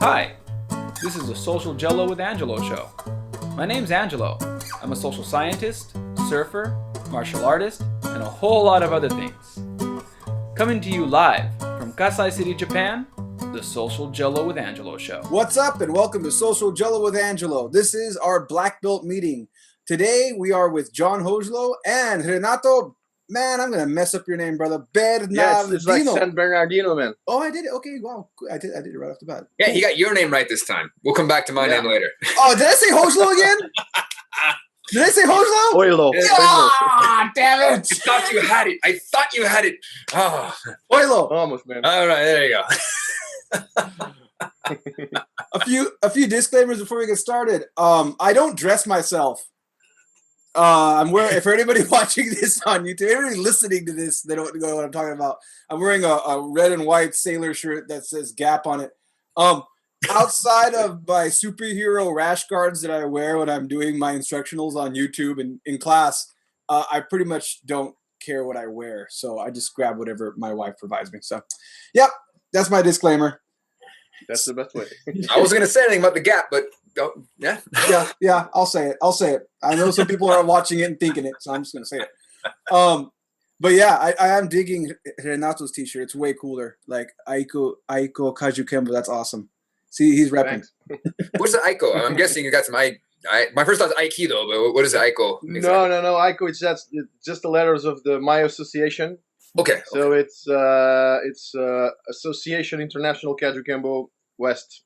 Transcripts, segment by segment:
Hi, this is the Social Gelo with Angelo show. My name's Angelo. I'm a social scientist, surfer, martial artist, and a whole lot of other things. Coming to you live from Kasai City, Japan, the Social Gelo with Angelo show. What's up and welcome to Social Gelo with Angelo. This is our Black Belt meeting. Today we are with John Hojlo and Renato. Man, I'm gonna mess up your name, brother. Bernardino. Yeah, it's like San Benardino, man. Oh, I did it. Okay, wow, I did it right off the bat. Yeah, he got your name right this time. We'll come back to my name later. Oh, did I say Hojlo again? Did I say Hojlo? Hojlo. Ah, damn it! I thought you had it. Oh. Hojlo. Almost, man. All right, there you go. A few disclaimers before we get started. I don't dress myself. I'm wearing, for anybody watching this on YouTube, anybody listening to this, they don't know what I'm talking about. I'm wearing a red and white sailor shirt that says Gap on it. Outside of my superhero rash guards that I wear when I'm doing my instructionals on YouTube and in class, I pretty much don't care what I wear. So I just grab whatever my wife provides me. So, yep, that's my disclaimer. That's the best way. I wasn't going to say anything about the Gap, but yeah. Yeah, I'll say it. I know some people are watching it and thinking it, so I'm just going to say it. But yeah, I am digging Renato's t-shirt. It's way cooler. Like Aiko Kajukenbo. That's awesome. See, he's repping. What's the Aiko? I'm guessing you got some my first thought is Aikido, but what is the Aiko? Exactly? No. Aiko, it's just the letters of my association. Okay. So it's Association International Kajukenbo West.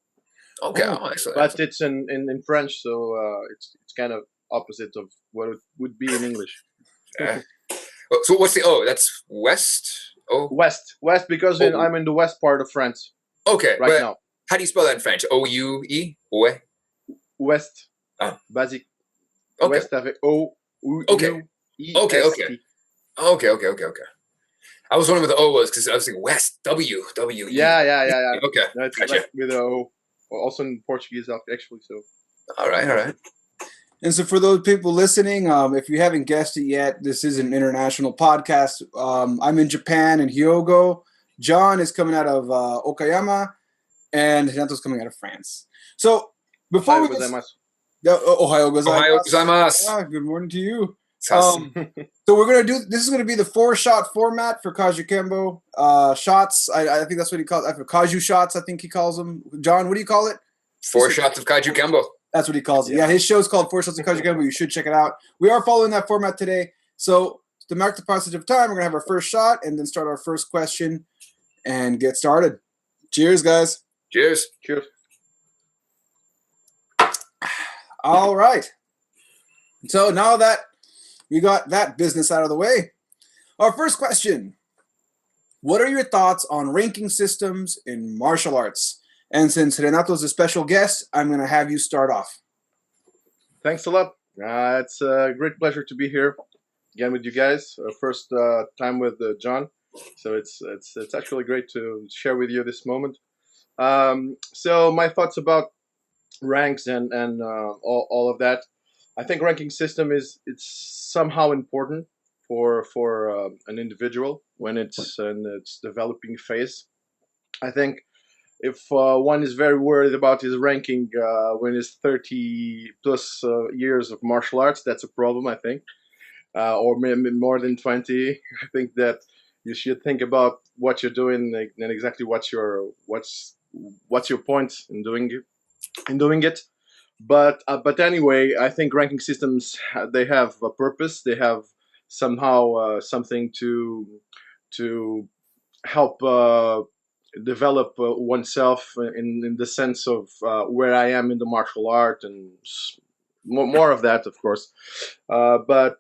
Okay. Oh, excellent. But it's in French, so it's kind of opposite of what it would be in English. So what's that's West? Oh, West, because I'm in the west part of France. Okay. Right now. How do you spell that in French? O-U-E? Oué? West. Oh. Basic. Okay. West avec O-U-E. Okay. I was wondering what the O was because I was thinking West, W-E. Yeah. Okay. No, it's Gotcha. like with O. Also in Portuguese, actually. So. All right. And so for those people listening, if you haven't guessed it yet, this is an international podcast. I'm in Japan in Hyogo. John is coming out of Okayama, and Renato's coming out of France. So before we Ohio gozaimasu. Good morning to you. So we're gonna do. This is gonna be the 4-shot format for Kajukenbo shots. I think that's what he calls it. Kaju shots. I think he calls them. John, what do you call it? 4 shots of Kajukenbo. That's what he calls it. Yeah, his show's called 4 Shots of Kajukenbo. You should check it out. We are following that format today. So to mark the passage of time, we're gonna have our first shot and then start our first question and get started. Cheers, guys. Cheers. All right. So now that we got that business out of the way, our first question. What are your thoughts on ranking systems in martial arts? And since Renato's a special guest, I'm going to have you start off. Thanks a lot. It's a great pleasure to be here again with you guys. First time with John. So it's actually great to share with you this moment. So my thoughts about ranks and all of that. I think ranking system it's somehow important for an individual when it's in its developing phase. I think if one is very worried about his ranking when he's 30 plus years of martial arts, that's a problem, I think. Or maybe more than 20. I think that you should think about what you're doing and exactly what's your point in doing it. But anyway, I think ranking systems, they have a purpose. They have somehow something to help develop oneself in the sense of where I am in the martial art and more of that, of course. But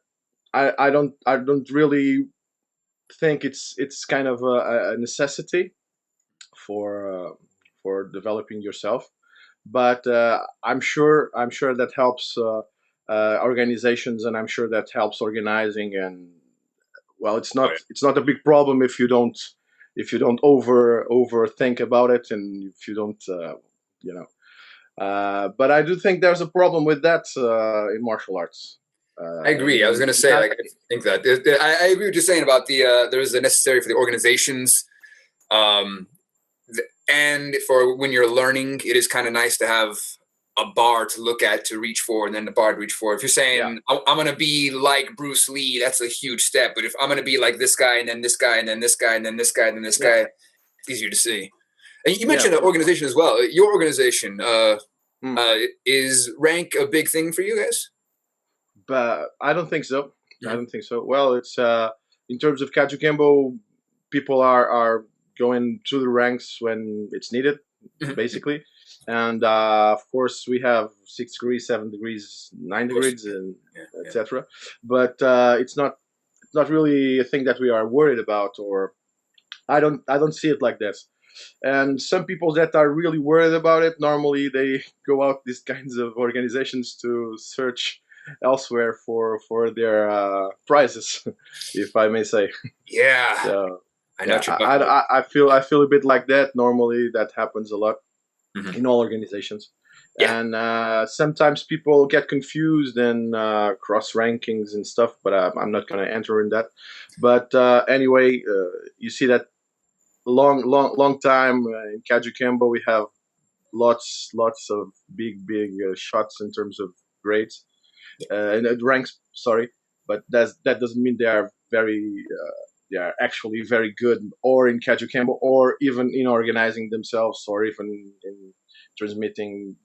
I don't really think it's kind of a necessity for developing yourself. But I'm sure that helps organizations, and I'm sure that helps organizing. And well, it's not a big problem if you don't overthink about it, and if you don't but I do think there's a problem with that in martial arts. I agree. I was going to say, I think that I agree with what you're saying about there is a necessary for the organizations. And for when you're learning, it is kind of nice to have a bar to look at, to reach for, and then the bar to reach for. If you're saying, I'm going to be like Bruce Lee, that's a huge step. But if I'm going to be like this guy, and then this guy, and then this guy, and then this guy, and then this guy, it's easier to see. And you mentioned an organization as well. Your organization, is rank a big thing for you guys? But I don't think so. I don't think so. Well, it's in terms of Kajukenbo, people are going through the ranks when it's needed, basically. And of course, we have 6 degrees, 7 degrees, 9 degrees, and etc. But it's not really a thing that we are worried about, or I don't see it like this. And some people that are really worried about it, normally they go out these kinds of organizations to search elsewhere for their prizes, if I may say. Yeah. So, I know. I feel a bit like that. Normally, that happens a lot in all organizations. And sometimes people get confused and cross rankings and stuff, but I'm not going to enter in that. But anyway, you see that long time in Kajukenbo, we have lots of big shots in terms of grades and ranks. Sorry, but that doesn't mean they are they are actually very good, or in Kajukenbo, or even in organizing themselves, or even in transmitting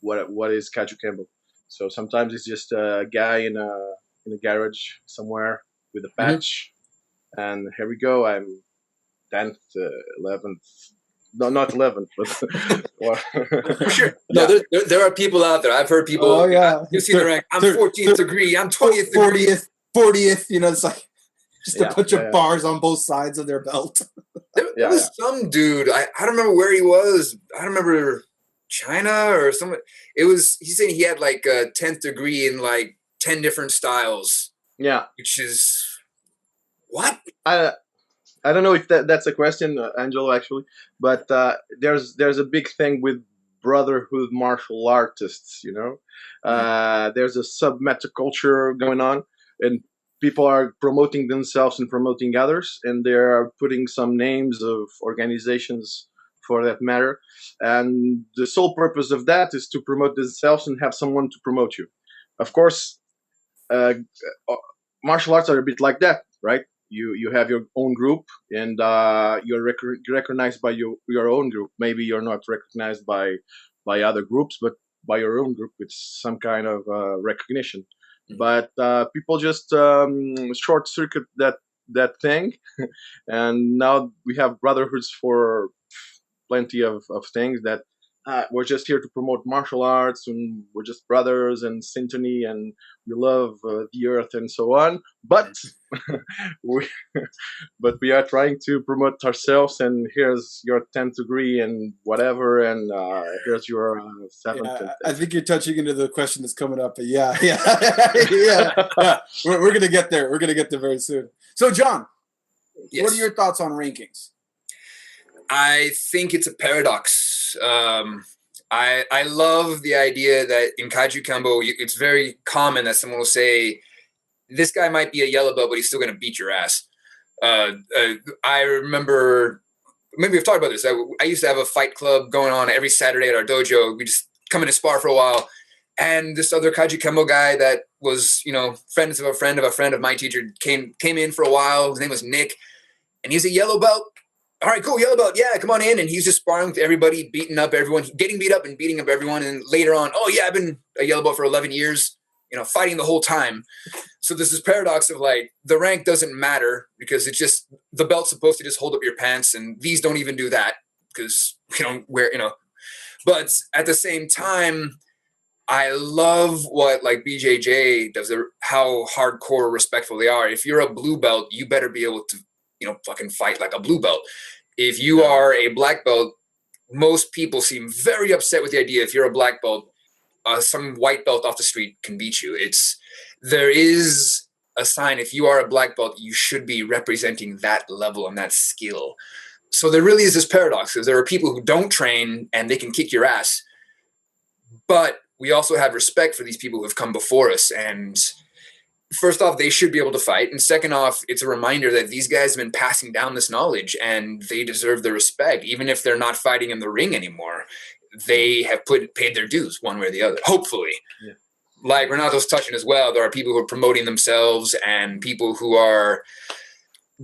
what is Kajukenbo. So sometimes it's just a guy in a garage somewhere with a patch, and here we go. I'm 10th, 11th. No, not 11th, but well, for sure. No, there are people out there. I've heard people. Oh yeah, you see the rank. I'm 14th degree. I'm 20th degree. 40th. You know, it's like just a bunch of bars on both sides of their belt. There was some dude. I don't remember where he was. I don't remember China or somewhere. He's saying he had like a 10th degree in like 10 different styles. Yeah, which is what? I don't know if that's a question, Angelo, actually, but there's a big thing with brotherhood martial artists, you know. There's a sub-meta culture going on, and people are promoting themselves and promoting others, and they're putting some names of organizations for that matter. And the sole purpose of that is to promote themselves and have someone to promote you. Of course, martial arts are a bit like that, right? You have your own group, and you're recognized by your own group. Maybe you're not recognized by other groups, but by your own group, it's some kind of recognition. But people just short circuit that thing, and now we have brotherhoods for plenty of things that we're just here to promote martial arts, and we're just brothers and symphony, and we love the earth and so on. But we are trying to promote ourselves, and here's your 10th degree and whatever, and here's your 7th. Yeah, I think you're touching into the question that's coming up. But yeah. We're gonna get there. We're gonna get there very soon. So, John, what are your thoughts on rankings? I think it's a paradox. I love the idea that in Kajukenbo, it's very common that someone will say, this guy might be a yellow belt, but he's still going to beat your ass. I remember, maybe we've talked about this. I used to have a fight club going on every Saturday at our dojo. We just come in and spar for a while. And this other Kajukenbo guy that was, friends of a friend of my teacher came in for a while. His name was Nick, and he's a yellow belt. All right, cool, yellow belt. Yeah, come on in. And he's just sparring with everybody, beating up everyone, getting beat up and beating up everyone. And later on, I've been a yellow belt for 11 years, fighting the whole time. So there's this paradox of like, the rank doesn't matter because it's just, the belt's supposed to just hold up your pants. And these don't even do that because we don't wear, But at the same time, I love what like BJJ does, how hardcore respectful they are. If you're a blue belt, you better be able to, fucking fight like a blue belt. If you are a black belt, most people seem very upset with the idea. If you're a black belt, some white belt off the street can beat you. There is a sign. If you are a black belt, you should be representing that level and that skill. So there really is this paradox because there are people who don't train and they can kick your ass. But we also have respect for these people who have come before us. And first off, they should be able to fight. And second off, it's a reminder that these guys have been passing down this knowledge and they deserve the respect. Even if they're not fighting in the ring anymore, they have paid their dues one way or the other, hopefully. Yeah. Like Renato's touching as well, there are people who are promoting themselves and people who are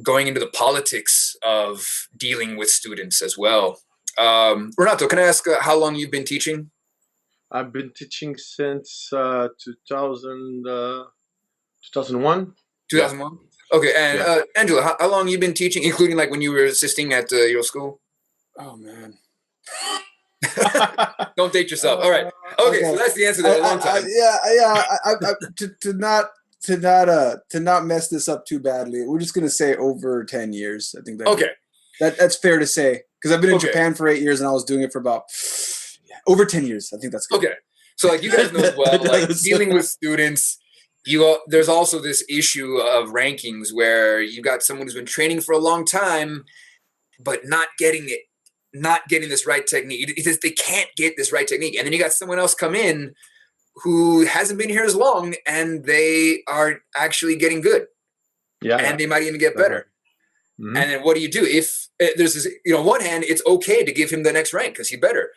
going into the politics of dealing with students as well. Renato, can I ask how long you've been teaching? I've been teaching since 2001. 2001? Okay, and Angelo, how long you been teaching, including like when you were assisting at your school? Oh, man. Don't date yourself. All right. Okay, so that's the answer to a long time. To not mess this up too badly, we're just gonna say over 10 years. I think that's fair to say, because I've been in Japan for 8 years and I was doing it for about over 10 years. I think that's good. Okay. So like you guys know as well, like dealing with students, there's also this issue of rankings where you got someone who's been training for a long time, but not getting this right technique. They can't get this right technique. And then you got someone else come in who hasn't been here as long and they are actually getting good. Yeah. And they might even get better. Mm-hmm. And then what do you do? If there's this, on one hand, it's okay to give him the next rank because he's better.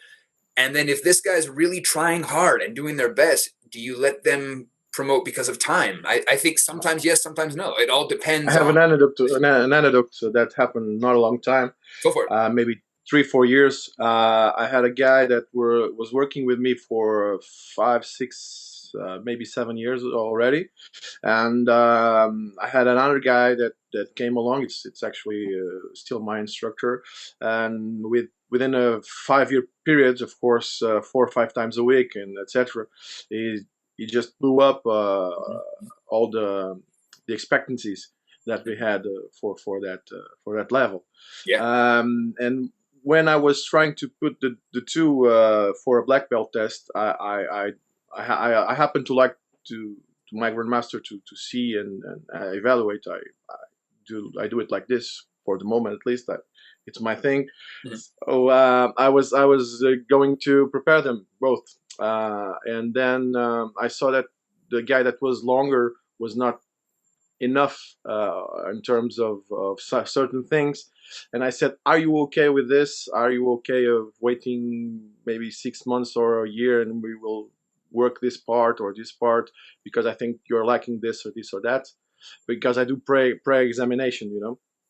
And then if this guy's really trying hard and doing their best, do you let them promote because of time? I think sometimes yes, sometimes no. It all depends. I have an anecdote that happened not a long time. Go for it. Maybe 3-4 years. I had a guy that was working with me for 5, 6, maybe 7 years already, and I had another guy that came along. It's actually still my instructor, and within a 5-year period, of course, 4 or 5 times a week, and etc. He just blew up all the expectancies that we had for that level. Yeah. And when I was trying to put the two for a black belt test, I happen to like to my grandmaster to see and evaluate. I do it like this for the moment, at least. It's my thing. Mm-hmm. So I was going to prepare them both, and then I saw that the guy that was longer was not enough in terms of certain things. And I said, are you okay with this? Are you okay of waiting maybe 6 months or a year and we will work this part or this part because I think you're lacking this or this or that? Because I do pre-examination,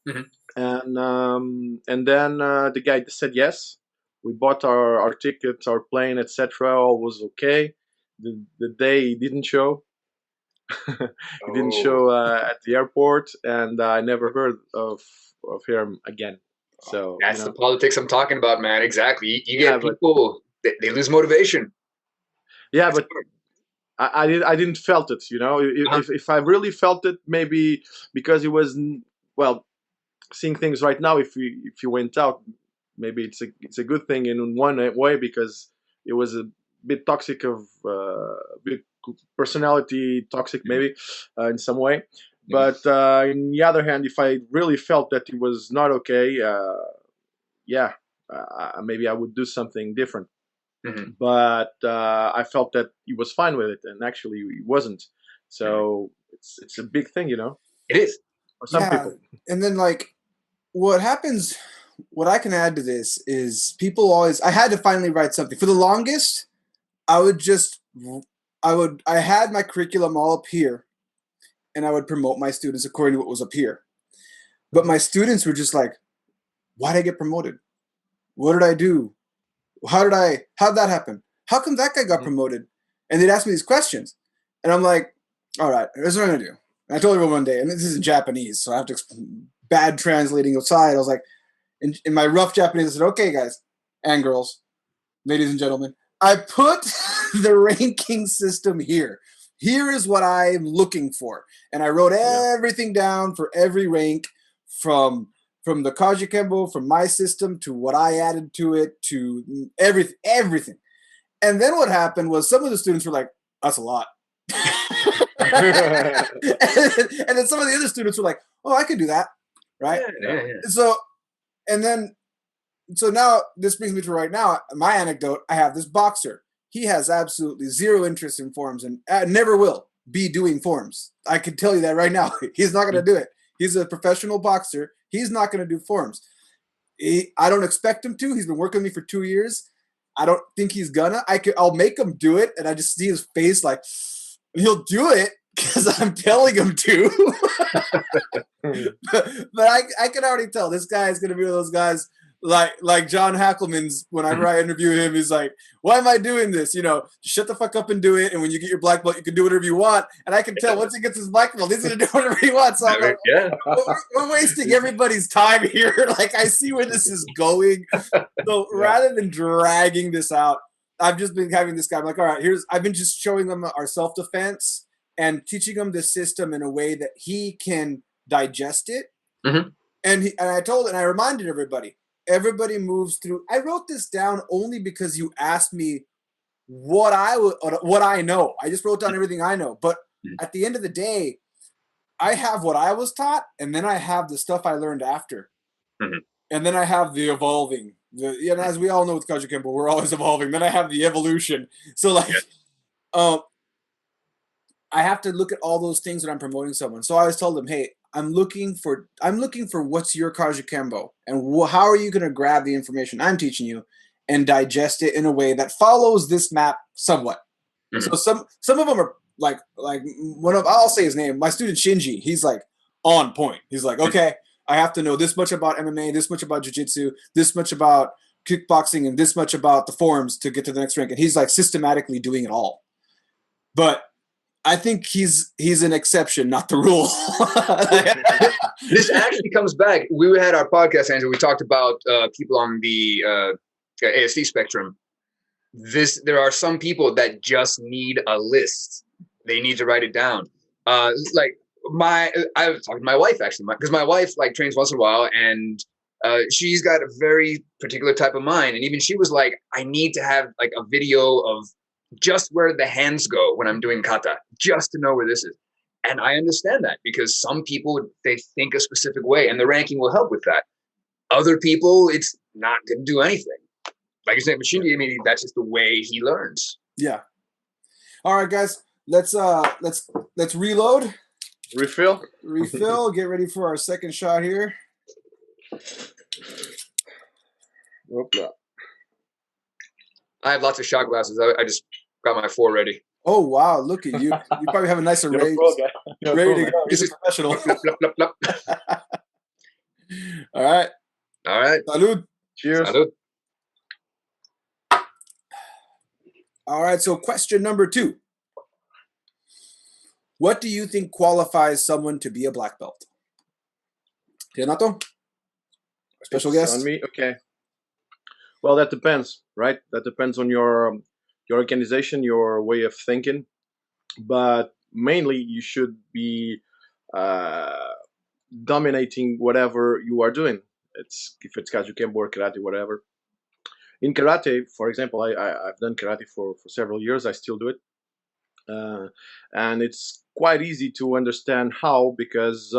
Mm-hmm. And then the guy said yes. We bought our tickets, our plane, etc. All was okay. The day he didn't show. He didn't show at the airport, and I never heard of him again. So that's the politics I'm talking about, man. Exactly. You get people they lose motivation. Yeah, but I didn't felt it. If I really felt it, maybe because it was seeing things right now. If you went out, maybe it's a good thing in one way because it was a bit toxic of bit personality toxic maybe in some way, but on the other hand, if I really felt that it was not okay, maybe I would do something different. Mm-hmm. But I felt that he was fine with it, and actually he wasn't. So it's a big thing, It is for some people. And then what happens, what I can add to this is people always, I had to finally write something. For the longest, I had my curriculum all up here, and I would promote my students according to what was up here. But my students were just like, why did I get promoted? What did I do? How'd that happen? How come that guy got promoted? And they'd ask me these questions. And I'm like, all right, here's what I'm going to do. And I told everyone one day, and this is in Japanese, so I have to bad translating aside. I was like, in my rough Japanese, I said, okay, guys and girls, ladies and gentlemen, I put the ranking system here. Here is what I'm looking for. And I wrote everything down for every rank from the Kajukenbo, from my system to what I added to it, to everything. And then what happened was some of the students were like, that's a lot. and then some of the other students were like, oh, I could do that. Right? Yeah. So now this brings me to right now. My anecdote, I have this boxer. He has absolutely zero interest in forms and never will. be doing forms. I can tell you that right now. He's not going to do it. He's a professional boxer. He's not going to do forms. I don't expect him to. He's been working with me for 2 years. I don't think he's gonna. I'll make him do it, and I just see his face like, he'll do it because I'm telling him to. but I can already tell this guy is gonna be one of those guys like John Hackelman's. Whenever I interview him, he's like, "Why am I doing this? Shut the fuck up and do it. And when you get your black belt, you can do whatever you want." And I can tell once he gets his black belt, he's gonna do whatever he wants. So I'm like, we're wasting everybody's time here. Like, I see where this is going. So rather than dragging this out, I've just been having this guy. I'm like, all right, I've been just showing them our self-defense and teaching him the system in a way that he can digest it. Mm-hmm. And I reminded everybody. Everybody moves through. I wrote this down only because you asked me what I know. I just wrote down everything I know. But at the end of the day, I have what I was taught, and then I have the stuff I learned after. Mm-hmm. And then I have the evolving. As we all know with Kajukenbo, we're always evolving. Then I have the evolution. So I have to look at all those things when I'm promoting someone. So I always told them, hey, I'm looking for what's your Kajukenbo, and how are you going to grab the information I'm teaching you and digest it in a way that follows this map somewhat. Mm-hmm. So some of them are like I'll say his name. My student Shinji, he's like on point. He's like, okay, I have to know this much about MMA, this much about jiu-jitsu, this much about kickboxing, and this much about the forms to get to the next rank. And he's like systematically doing it all. But I think he's an exception, not the rule. This actually comes back. We had our podcast, Angelo. We talked about people on the ASD spectrum. There are some people that just need a list. They need to write it down. I was talking to my wife actually, because my wife trains once in a while, and she's got a very particular type of mind. And even she was like, I need to have a video of just where the hands go when I'm doing kata, just to know where this is. And I understand that, because some people, they think a specific way, and the ranking will help with that. Other people, it's not going to do anything. Like I said, Shinji, that's just the way he learns. Yeah. All right, guys, let's reload. Refill. Get ready for our second shot here. I have lots of shot glasses. I just got my 4 ready. Oh, wow. Look at you. You probably have a nice array. Ready to go. This is professional. All right. Salud. Cheers. Salud. All right. So question number 2. What do you think qualifies someone to be a black belt? Renato? Special guest? On me? Okay. Well, that depends, right? That depends on your organization, your way of thinking. But mainly, you should be dominating whatever you are doing. If it's Kajukenbo or karate, whatever. In karate, for example, I've done karate for several years. I still do it. And it's quite easy to understand how, because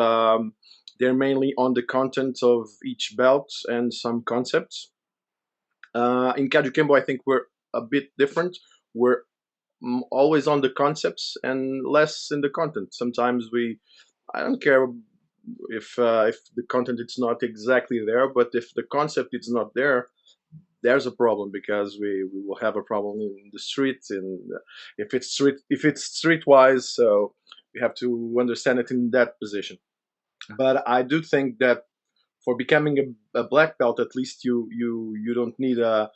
they're mainly on the content of each belt and some concepts. In Kajukenbo, I think we're a bit different. We're always on the concepts and less in the content. Sometimes I don't care if the content is not exactly there, but if the concept is not there, there's a problem, because we will have a problem in the streets, and if it's streetwise, so we have to understand it in that position. But I do think that for becoming a black belt, at least you don't need a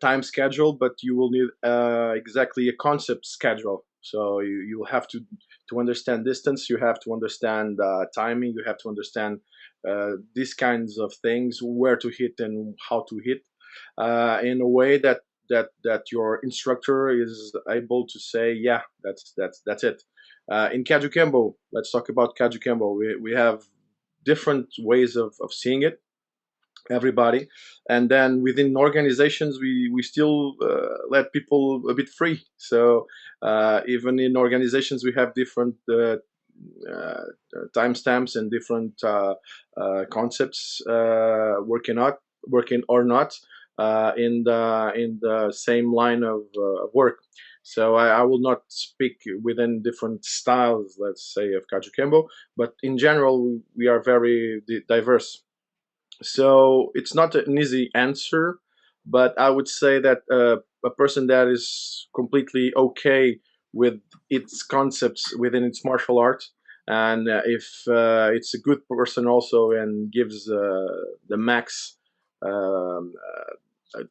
time schedule, but you will need exactly a concept schedule. So you have to understand distance, you have to understand timing, you have to understand these kinds of things, where to hit and how to hit, in a way that your instructor is able to say, yeah, that's it. In Kajukenbo, let's talk about Kajukenbo. We have different ways of seeing it, everybody, and then within organizations we still let people a bit free. So even in organizations we have different timestamps and different concepts working or not in the same line of work. So I will not speak within different styles, let's say, of Kajukenbo, but in general, we are very diverse. So it's not an easy answer, but I would say that a person that is completely okay with its concepts within its martial art, and if it's a good person also and gives the max um,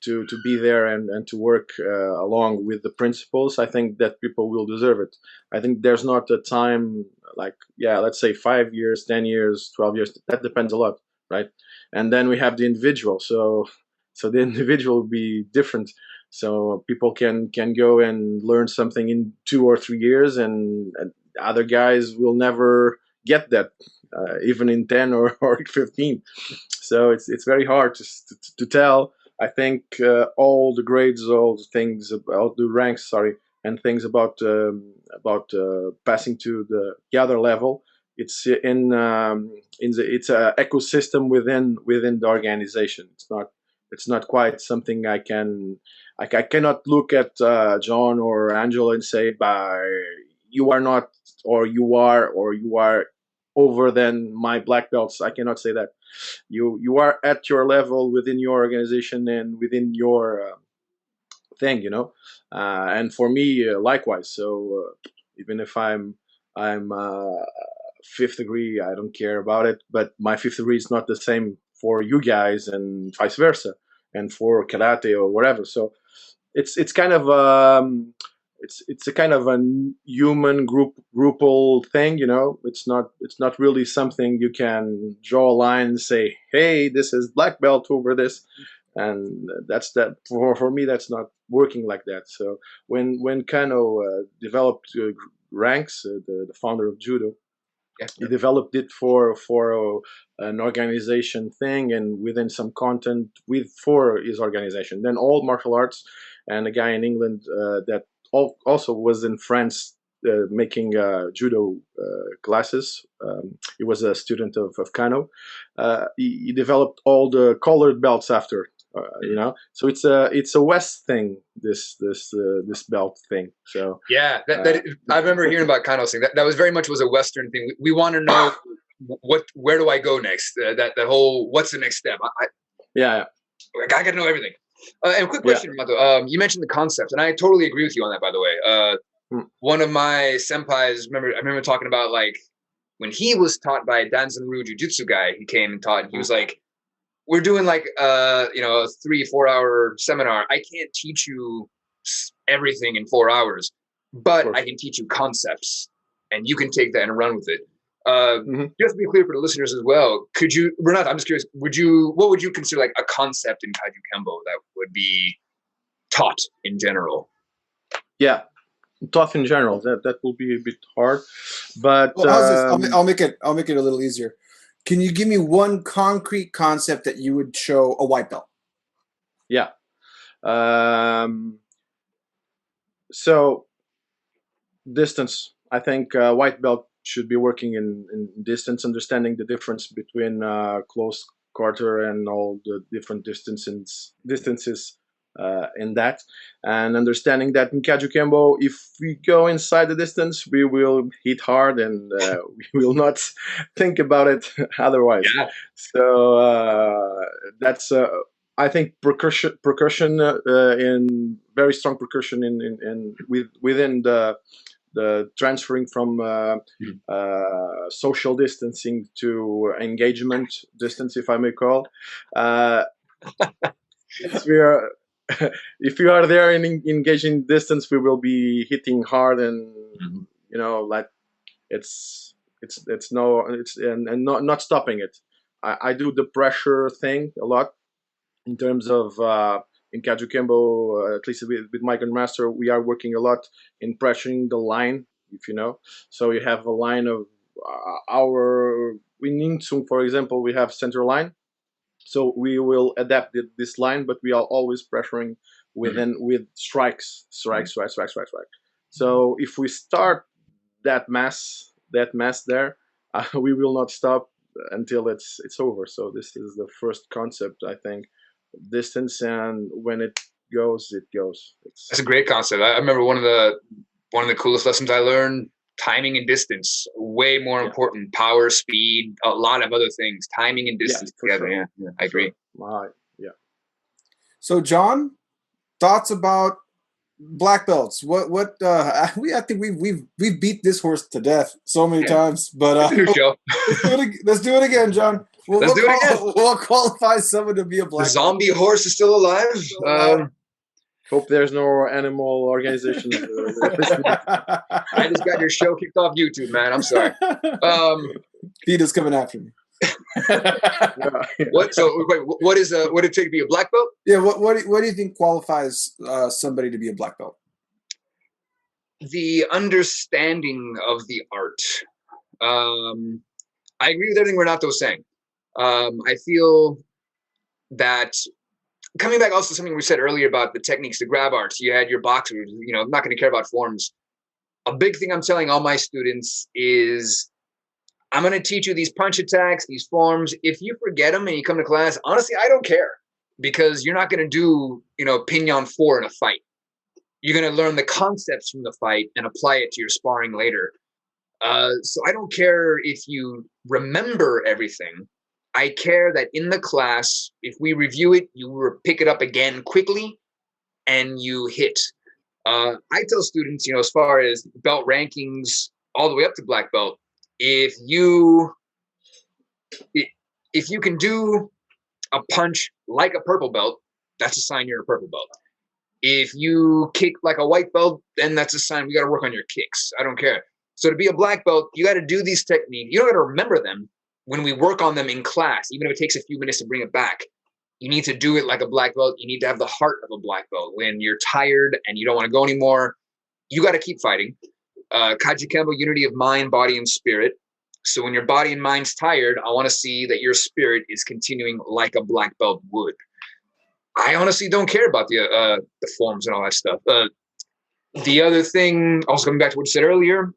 to be there and to work along with the principles, I think that people will deserve it. I think there's not a time like, yeah, let's say 5 years, 10 years, 12 years. That depends a lot, right? And then we have the individual. So the individual will be different. So people can go and learn something in 2 or 3 years, and other guys will never get that, even in 10 or 15. So it's very hard to tell. I think all the grades, all the things, all the ranks, sorry, and things about passing to the other level. It's in the it's a ecosystem within the organization. It's not quite something I cannot look at John or Angelo and say, by you are not, or you are over than my black belts. I cannot say that. You are at your level within your organization and within your thing. And for me, likewise. So even if I'm fifth degree, I don't care about it. But my fifth degree is not the same for you guys, and vice versa, and for karate or whatever. So it's kind of it's a kind of a human groupal thing. It's not really something you can draw a line and say, hey, this is black belt over this, and that's that. For me, that's not working like that. So when Kano developed ranks, the founder of judo, Yeah. he developed it for an organization thing, and within some content for his organization. Then all martial arts, and a guy in England that also was in France making judo classes. He was a student of Kano. He developed all the colored belts after. So it's a West thing. This belt thing. So Yeah, I remember hearing about Kano's thing. That was very much was a Western thing. We want to know where do I go next? That whole what's the next step? yeah. I got to know everything. And a quick question, Renato. You mentioned the concept, and I totally agree with you on that. By the way, one of my senpais, I remember talking about, like, when he was taught by a Danzanryu Jiu-Jitsu guy. He came and taught, and he was like, "We're doing like a 3-4 hour seminar. I can't teach you everything in 4 hours, but I can teach you concepts, and you can take that and run with it." Just to be clear for the listeners as well, could you, Renato, I'm just curious, what would you consider like a concept in Kajukenbo that would be taught in general? Yeah, taught in general. That will be a bit hard, but well, how's this? I'll make it a little easier. Can you give me one concrete concept that you would show a white belt? Yeah. So distance. I think white belt should be working in distance, understanding the difference between close quarter and all the different distances in that, and understanding that in Kajukenbo, if we go inside the distance, we will hit hard, and we will not think about it otherwise. Yeah. So that's I think percussion in very strong percussion within the transferring from social distancing to engagement distance, if I may call. If we are there in engaging distance, we will be hitting hard, and like it's not stopping it. I do the pressure thing a lot in terms of in Kajukenbo, at least with my grandmaster, we are working a lot in pressuring the line, if you know. So you have a line of in Insung, for example, we have center line. So we will adapt this line, but we are always pressuring with strikes. So if we start that mass there, we will not stop until it's over. So this is the first concept, I think. Distance, and when it goes, it goes. That's a great concept. I remember one of the coolest lessons I learned: timing and distance, way more important. Power, speed, a lot of other things. Timing and distance together. Sure. Yeah, I agree. Sure. Yeah. So, John, thoughts about black belts? I think we've beat this horse to death so many times, but let's do it again, John. Let's do it again. We'll qualify someone to be a black belt. The zombie horse is still alive. Hope there's no animal organizations. I just got your show kicked off YouTube, man. I'm sorry. PETA's coming after me. What? So wait, what it take to be a black belt? Yeah. What do you think qualifies somebody to be a black belt? The understanding of the art. I agree with everything Renato was saying. I feel that coming back also to something we said earlier about the techniques, the grab arts. You had your boxers. I'm not going to care about forms. A big thing I'm telling all my students is, I'm going to teach you these punch attacks, these forms. If you forget them and you come to class, honestly, I don't care, because you're not going to do, Pignon 4 in a fight. You're going to learn the concepts from the fight and apply it to your sparring later. So I don't care if you remember everything. I care that in the class, if we review it, you pick it up again quickly and you hit. I tell students, as far as belt rankings all the way up to black belt, if you can do a punch like a purple belt, that's a sign you're a purple belt. If you kick like a white belt, then that's a sign we got to work on your kicks. I don't care. So to be a black belt, you got to do these techniques. You don't got to remember them when we work on them in class, even if it takes a few minutes to bring it back. You need to do it like a black belt. You need to have the heart of a black belt. When you're tired and you don't want to go anymore, you got to keep fighting. Kajukenbo, unity of mind, body, and spirit. So when your body and mind's tired, I want to see that your spirit is continuing like a black belt would. I honestly don't care about the forms and all that stuff. The other thing, also coming back to what you said earlier,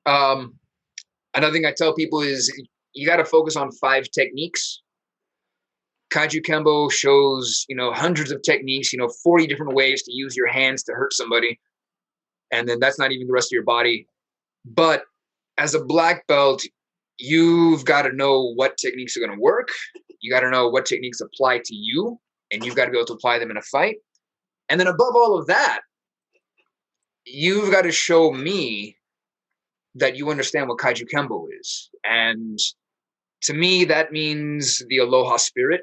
another thing I tell people is you got to focus on 5 techniques. Kajukenbo shows, hundreds of techniques, 40 different ways to use your hands to hurt somebody. And then that's not even the rest of your body. But as a black belt, you've got to know what techniques are going to work. You got to know what techniques apply to you, and you've got to be able to apply them in a fight. And then above all of that, you've got to show me that you understand what Kajukenbo is. And to me, that means the aloha spirit,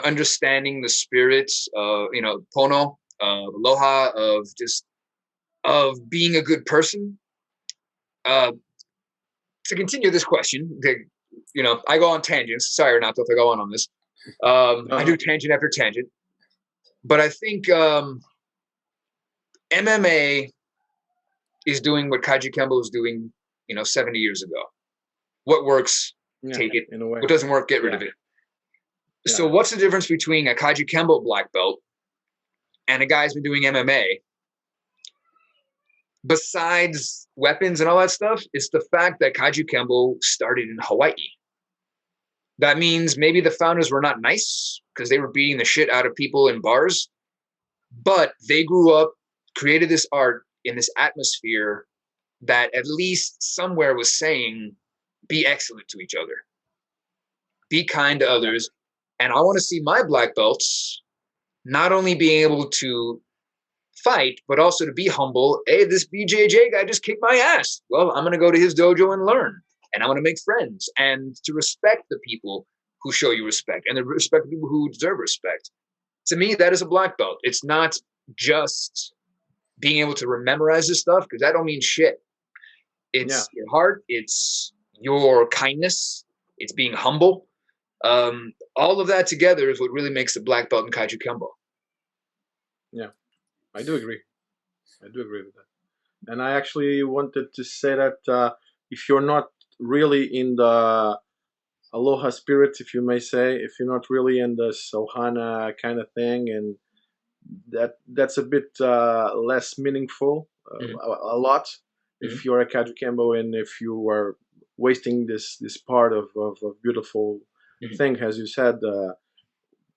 understanding the spirits of, pono, aloha, of being a good person. To continue this question, I go on tangents. Sorry, Renato, if I go on this. I do tangent after tangent. But I think MMA is doing what Kajukenbo was doing, 70 years ago. What works, take it. In a way. What doesn't work, get rid of it. Yeah. So what's the difference between a Kajukenbo black belt and a guy who's been doing MMA? Besides weapons and all that stuff, it's the fact that Kajukenbo started in Hawaii. That means maybe the founders were not nice because they were beating the shit out of people in bars, but they grew up, created this art in this atmosphere that at least somewhere was saying, be excellent to each other, be kind to others. And I want to see my black belts not only being able to fight, but also to be humble. Hey, this BJJ guy just kicked my ass. Well, I'm going to go to his dojo and learn, and I'm going to make friends, and to respect the people who show you respect, and to respect the people who deserve respect. To me, that is a black belt. It's not just being able to memorize this stuff, because that don't mean shit. It's your heart. It's your kindness. It's being humble. All of that together is what really makes the black belt in Kajukenbo. Yeah, I do agree. I do agree with that. And I actually wanted to say that if you're not really in the aloha spirit, if you may say, if you're not really in the Sohana kind of thing, and that's a bit less meaningful, a lot. If you're a Kajukenbo and if you are wasting this part of a beautiful thing, as you said,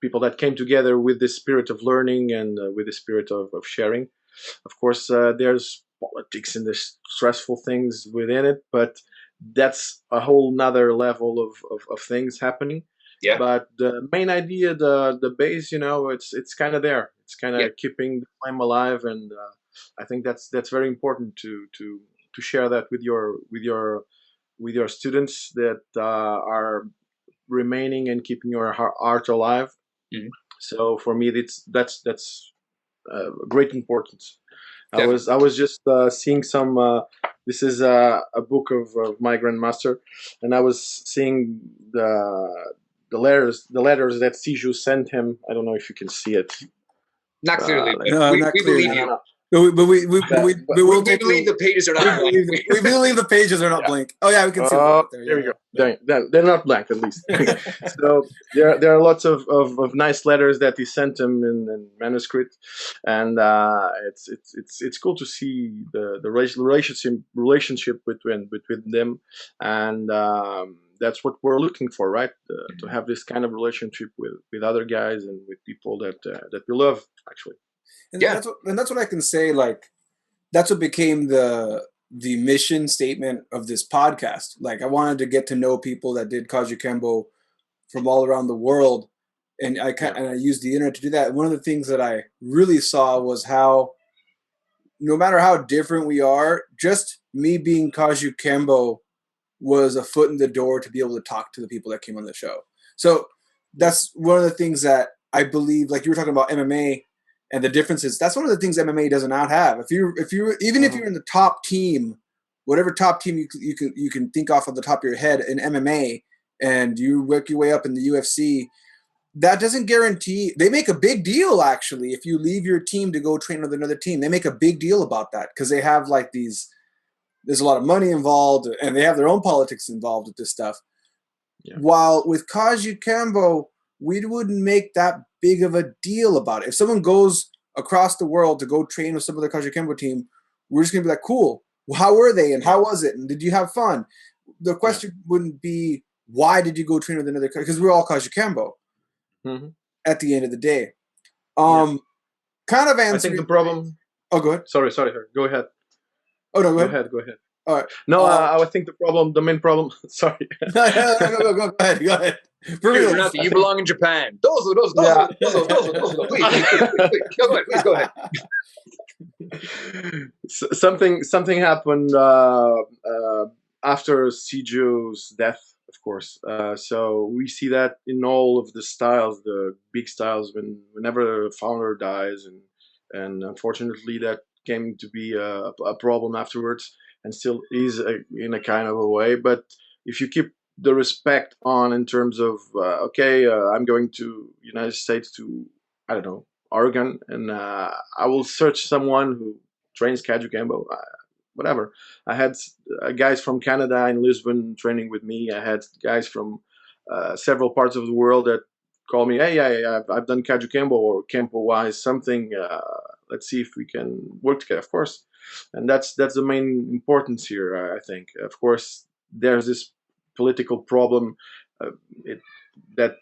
people that came together with the spirit of learning and with the spirit of sharing. Of course, there's politics and there's stressful things within it, but that's a whole nother level of things happening. Yeah. But the main idea, the base, it's kind of there. It's kind of keeping the flame alive, and I think that's very important to share that with your students that are remaining and keeping your art alive. Mhm. So for me, that's great importance. Definitely. I was just seeing some. This is a book of my grandmaster, and I was seeing the letters that Siju sent him. I don't know if you can see it. Not clearly, like- but No, we not believe clearly. you. But we will We take believe the pages are not blank. we believe the pages are not Yeah. blank. Oh yeah, we can see Oh, it there we go. They're not blank, at least. So there are lots of nice letters that he sent him in manuscript, and it's cool to see the relationship between them, and that's what we're looking for, right? To have this kind of relationship with other guys and with people that we love, actually. And Yeah. that's what I can say. Like, that's what became the mission statement of this podcast. Like, I wanted to get to know people that did Kajukenbo from all around the world, and I used the internet to do that. One of the things that I really saw was how, no matter how different we are, just me being Kajukenbo was a foot in the door to be able to talk to the people that came on the show. So that's one of the things that I believe, like you were talking about MMA and the differences. That's one of the things MMA does not have. If you're if you're in the top team, whatever top team you can think off of the top of your head in MMA, and you work your way up in the UFC, that doesn't guarantee. They make a big deal, actually, if you leave your team to go train with another team. They make a big deal about that because they have like these. There's a lot of money involved, and they have their own politics involved with this stuff. Yeah. While with Kajukenbo, we wouldn't make that big of a deal about it. If someone goes across the world to go train with some other Kajukenbo team, we're just going to be like, cool. Well, how were they, and how was it, and did you have fun? The question wouldn't be, why did you go train with another? Because we're all Kajukenbo at the end of the day. Kind of answering. I think the problem. Oh, go ahead. Sorry. Go ahead. Oh no, go ahead. All right. No, I think the main problem. Sorry. Go ahead. For real, Renato, you belong in Japan. Those. Please go ahead. Something happened after Siju's death, of course. So we see that in all of the styles, the big styles, whenever a founder dies, and unfortunately that came to be a problem afterwards, and still is in a kind of a way. But if you keep the respect on in terms of I'm going to United States to, I don't know, Oregon, and I will search someone who trains Kajukenbo, whatever. I had guys from Canada in Lisbon training with me. I had guys from several parts of the world that call me, hey, I've done Kajukenbo or Kempo-wise something. Let's see if we can work together, of course. And that's the main importance here, I think. Of course, there's this political problem that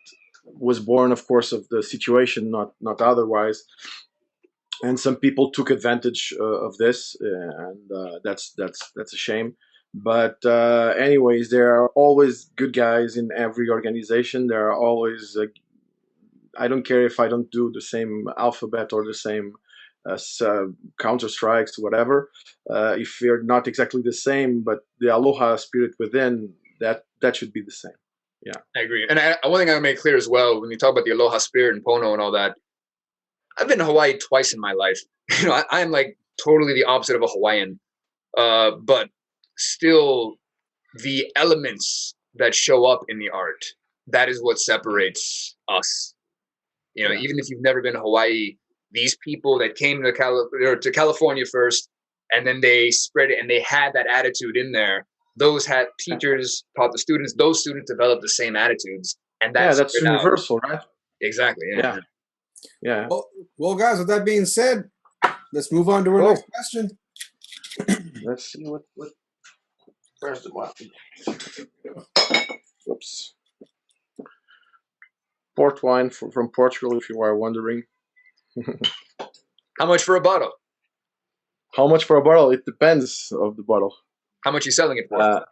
was born, of course, of the situation, not otherwise. And some people took advantage of this, and that's a shame. But anyways, there are always good guys in every organization. There are always I don't care if I don't do the same alphabet or the same counter strikes, whatever. If we're not exactly the same, but the aloha spirit within, that should be the same. Yeah, I agree. And one thing I make clear as well, when you talk about the aloha spirit and Pono and all that, I've been to Hawaii twice in my life. I'm like totally the opposite of a Hawaiian, but still the elements that show up in the art, that is what separates us. Even if you've never been to Hawaii, these people that came to California first, and then they spread it, and they had that attitude in there. Those had teachers taught the students. Those students developed the same attitudes, and that's universal, right? Exactly. Yeah. Well, guys, with that being said, let's move on to our next question. Let's see what. Where's the button? Oops. port wine from Portugal, if you are wondering. How much for a bottle? How much for a bottle? It depends of the bottle. How much are you selling it for?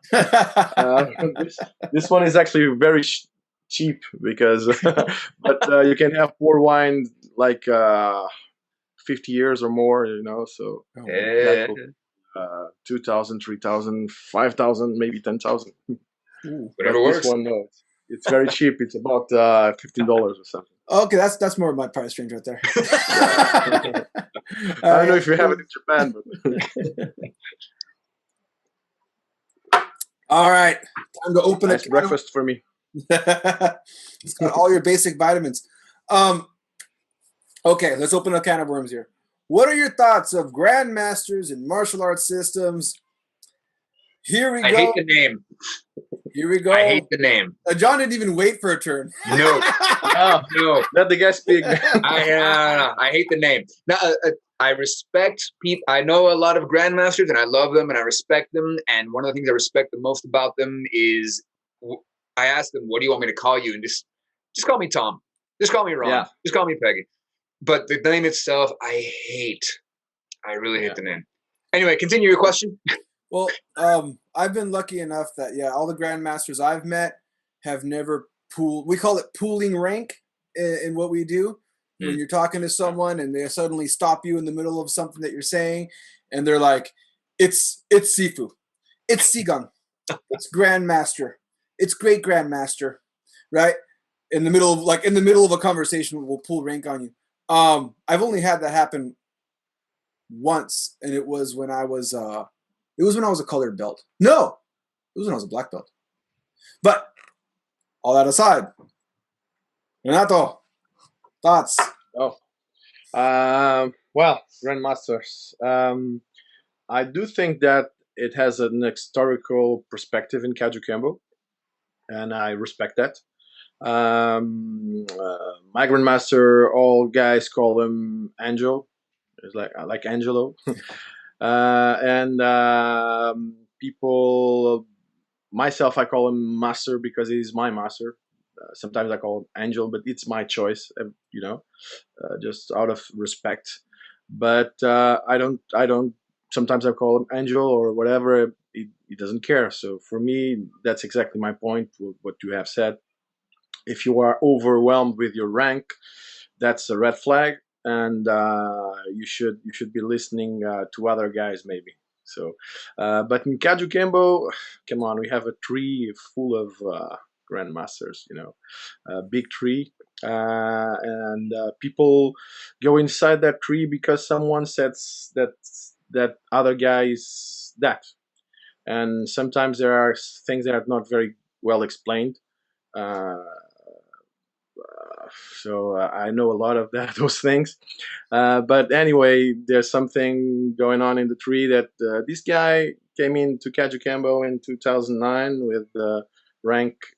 This one is actually very cheap because, but you can have port wine like 50 years or more, so Yeah. 2,000, 3,000, 5,000, maybe 10,000. Whatever But works. This one, no, it's very cheap. It's about $15 or something. Okay, that's more of my price range right there. I don't know if you have it in Japan, but all right, time to open nice a breakfast for me. It's got all your basic vitamins. Okay, let's open a can of worms here. What are your thoughts of grandmasters and martial arts systems? Here we go. I hate the name. Here we go. I hate the name. John didn't even wait for a turn. No. No. Let the guy speak. I hate the name. Now, I respect people. I know a lot of grandmasters, and I love them, and I respect them. And one of the things I respect the most about them is I ask them, "What do you want me to call you?" And just call me Tom. Just call me Ron. Yeah. Just call me Peggy. But the name itself, I hate. I really hate the name. Anyway, continue your question. Well, I've been lucky enough that all the grandmasters I've met have never pooled. We call it pooling rank in what we do. When you're talking to someone and they suddenly stop you in the middle of something that you're saying, and they're like, "It's Sifu, it's Sigang, it's Grandmaster, it's Great Grandmaster," right? In the middle of a conversation, we'll pull rank on you. I've only had that happen once, and it was when I was a colored belt. No, it was when I was a black belt. But all that aside, Renato, thoughts? Well, grandmasters. I do think that it has an historical perspective in Kajukenbo, and I respect that. My grandmaster, all guys call him Angelo. It's like Angelo. And people, myself, I call him master because he's my master. Sometimes I call him Angel, but it's my choice, just out of respect. But I don't. Sometimes I call him Angel or whatever. He doesn't care. So for me, that's exactly my point. What you have said. If you are overwhelmed with your rank, that's a red flag, and you should be listening to other guys maybe. So, but in Kajukenbo, come on, we have a tree full of grandmasters, a big tree, and people go inside that tree because someone says that other guy is that, and sometimes there are things that are not very well explained. So I know a lot of those things. But anyway, there's something going on in the tree that this guy came into Kajukenbo in 2009 with rank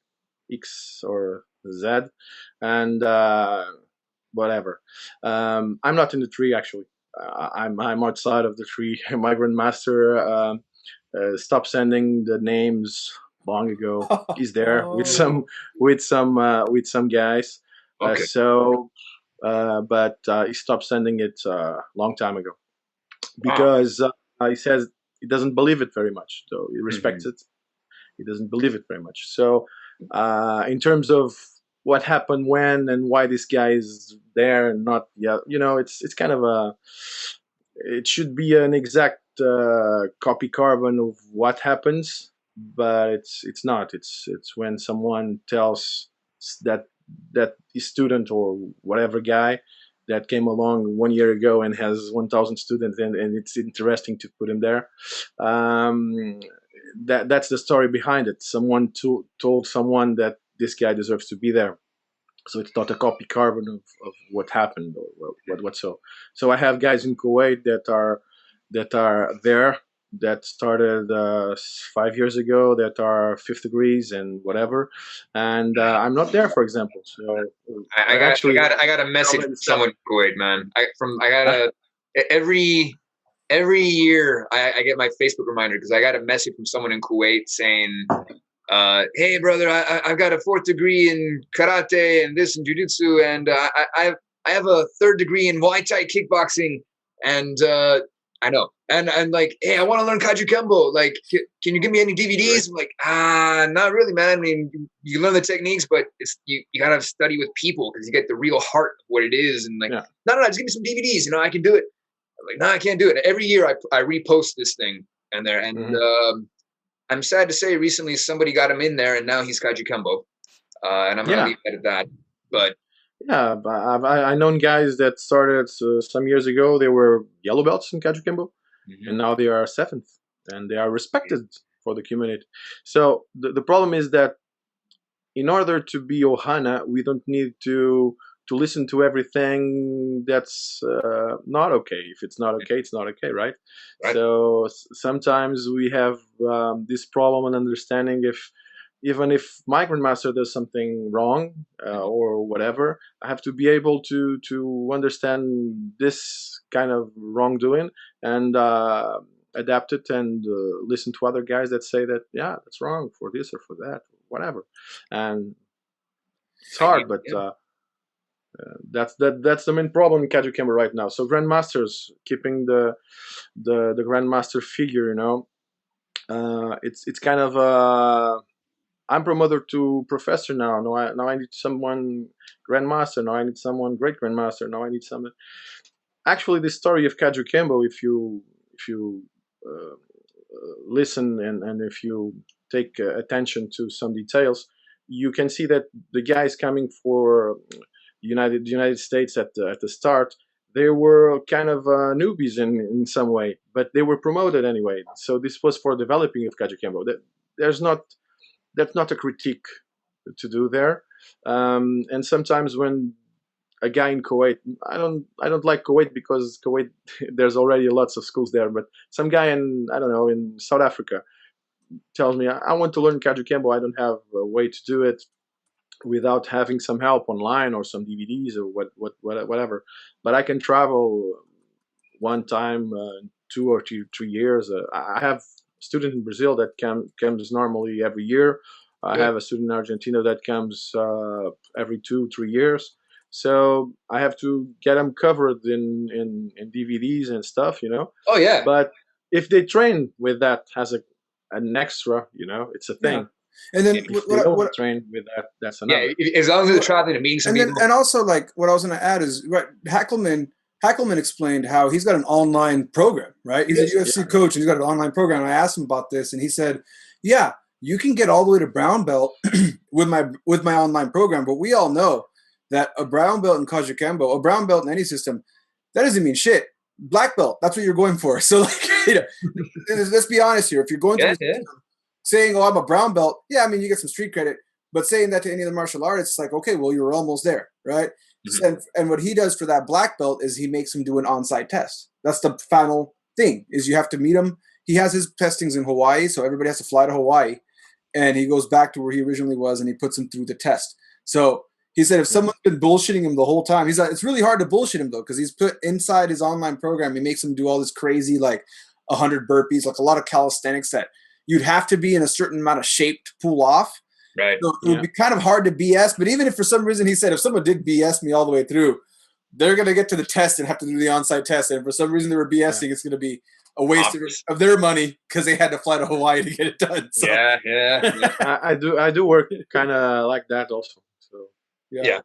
X or Z, and whatever. I'm not in the tree actually. I'm outside of the tree. My grandmaster stopped sending the names long ago. He's there with some guys. Okay. But he stopped sending it a long time ago because he says he doesn't believe it very much. So he respects it. He doesn't believe it very much. So in terms of what happened when and why this guy is there and not, it's kind of it should be an exact copy carbon of what happens, but it's not. It's when someone tells that his student or whatever guy that came along 1 year ago and has 1,000 students and it's interesting to put him there. That's the story behind it. Someone told someone that this guy deserves to be there. So it's not a copy carbon of what happened or what so. So I have guys in Kuwait that are there that started 5 years ago that are fifth degrees and whatever, and I'm not there, for example. So I got a message from someone in Kuwait, man. Every year I get my Facebook reminder because I got a message from someone in Kuwait saying hey brother, I've got a 4th degree in karate and this and jujitsu, and I have a 3rd degree in Muay Thai kickboxing, and I know, and like, hey, I want to learn Kajukenbo. Like, can you give me any DVDs? I'm like, not really, man. I mean, you learn the techniques, but it's you gotta study with people because you get the real heart of what it is. And like, no, just give me some DVDs. I can do it. I'm like, no, I can't do it. And every year I repost this thing and there, and I'm sad to say, recently somebody got him in there, and now he's Kajukenbo, and I'm gonna leave it at that. But yeah, but I known guys that started some years ago. They were yellow belts in Kajukenbo, and now they are 7th, and they are respected for the community. So the problem is that in order to be Ohana, we don't need to listen to everything that's not okay. If it's not okay, it's not okay, right? So sometimes we have this problem and understanding even if my grandmaster does something wrong or whatever, I have to be able to understand this kind of wrongdoing and adapt it and listen to other guys that say that, yeah, that's wrong for this or for that, whatever. And it's hard, but that's the main problem in Kajukenbo right now. So grandmasters, keeping the grandmaster figure, it's kind of I'm promoted to professor now. Now I need someone grandmaster. Now I need someone great grandmaster. Now I need someone. Actually, the story of Kajukenbo, if you listen and if you take attention to some details, you can see that the guys coming for the United States at the start, they were kind of newbies in some way, but they were promoted anyway. So this was for developing of Kajukenbo. That's not a critique to do there. And sometimes when a guy in Kuwait, I don't like Kuwait because Kuwait there's already lots of schools there, but some guy in South Africa tells me I want to learn Kajukenbo, I don't have a way to do it without having some help online or some DVDs or whatever. But I can travel one time, 2 or 3 years. I have student in Brazil that comes normally every year. I have a student in Argentina that comes every 2-3 years. So I have to get them covered in DVDs and stuff, Oh yeah. But if they train with that as an extra, it's a thing. And then if they don't train with that, that's another. Yeah, as long as they're traveling and meeting some people. And also, like, what I was going to add is, Hackelman explained how he's got an online program, right? He's a UFC coach, and he's got an online program. And I asked him about this, and he said, yeah, you can get all the way to brown belt with my online program, but we all know that a brown belt in Kajukenbo, a brown belt in any system, that doesn't mean shit. Black belt, that's what you're going for. So, like, let's be honest here. If you're going to system, saying, oh, I'm a brown belt, yeah, I mean, you get some street credit. But saying that to any of the martial artists, it's like, okay, well, you're almost there, right? And what he does for that black belt is he makes him do an on-site test. That's the final thing, is you have to meet him. He has his testings in Hawaii, so everybody has to fly to Hawaii. And he goes back to where he originally was, and he puts him through the test. So he said if someone's been bullshitting him the whole time, he's like, it's really hard to bullshit him, though, because he's put inside his online program. He makes him do all this crazy, like, 100 burpees, like a lot of calisthenics that you'd have to be in a certain amount of shape to pull off. Right. So it would be kind of hard to BS. But even if for some reason he said, if someone did BS me all the way through, they're going to get to the test and have to do the on-site test. And for some reason they were BSing, it's going to be a waste of their money because they had to fly to Hawaii to get it done. So. Yeah. I do work kind of like that also. So yeah.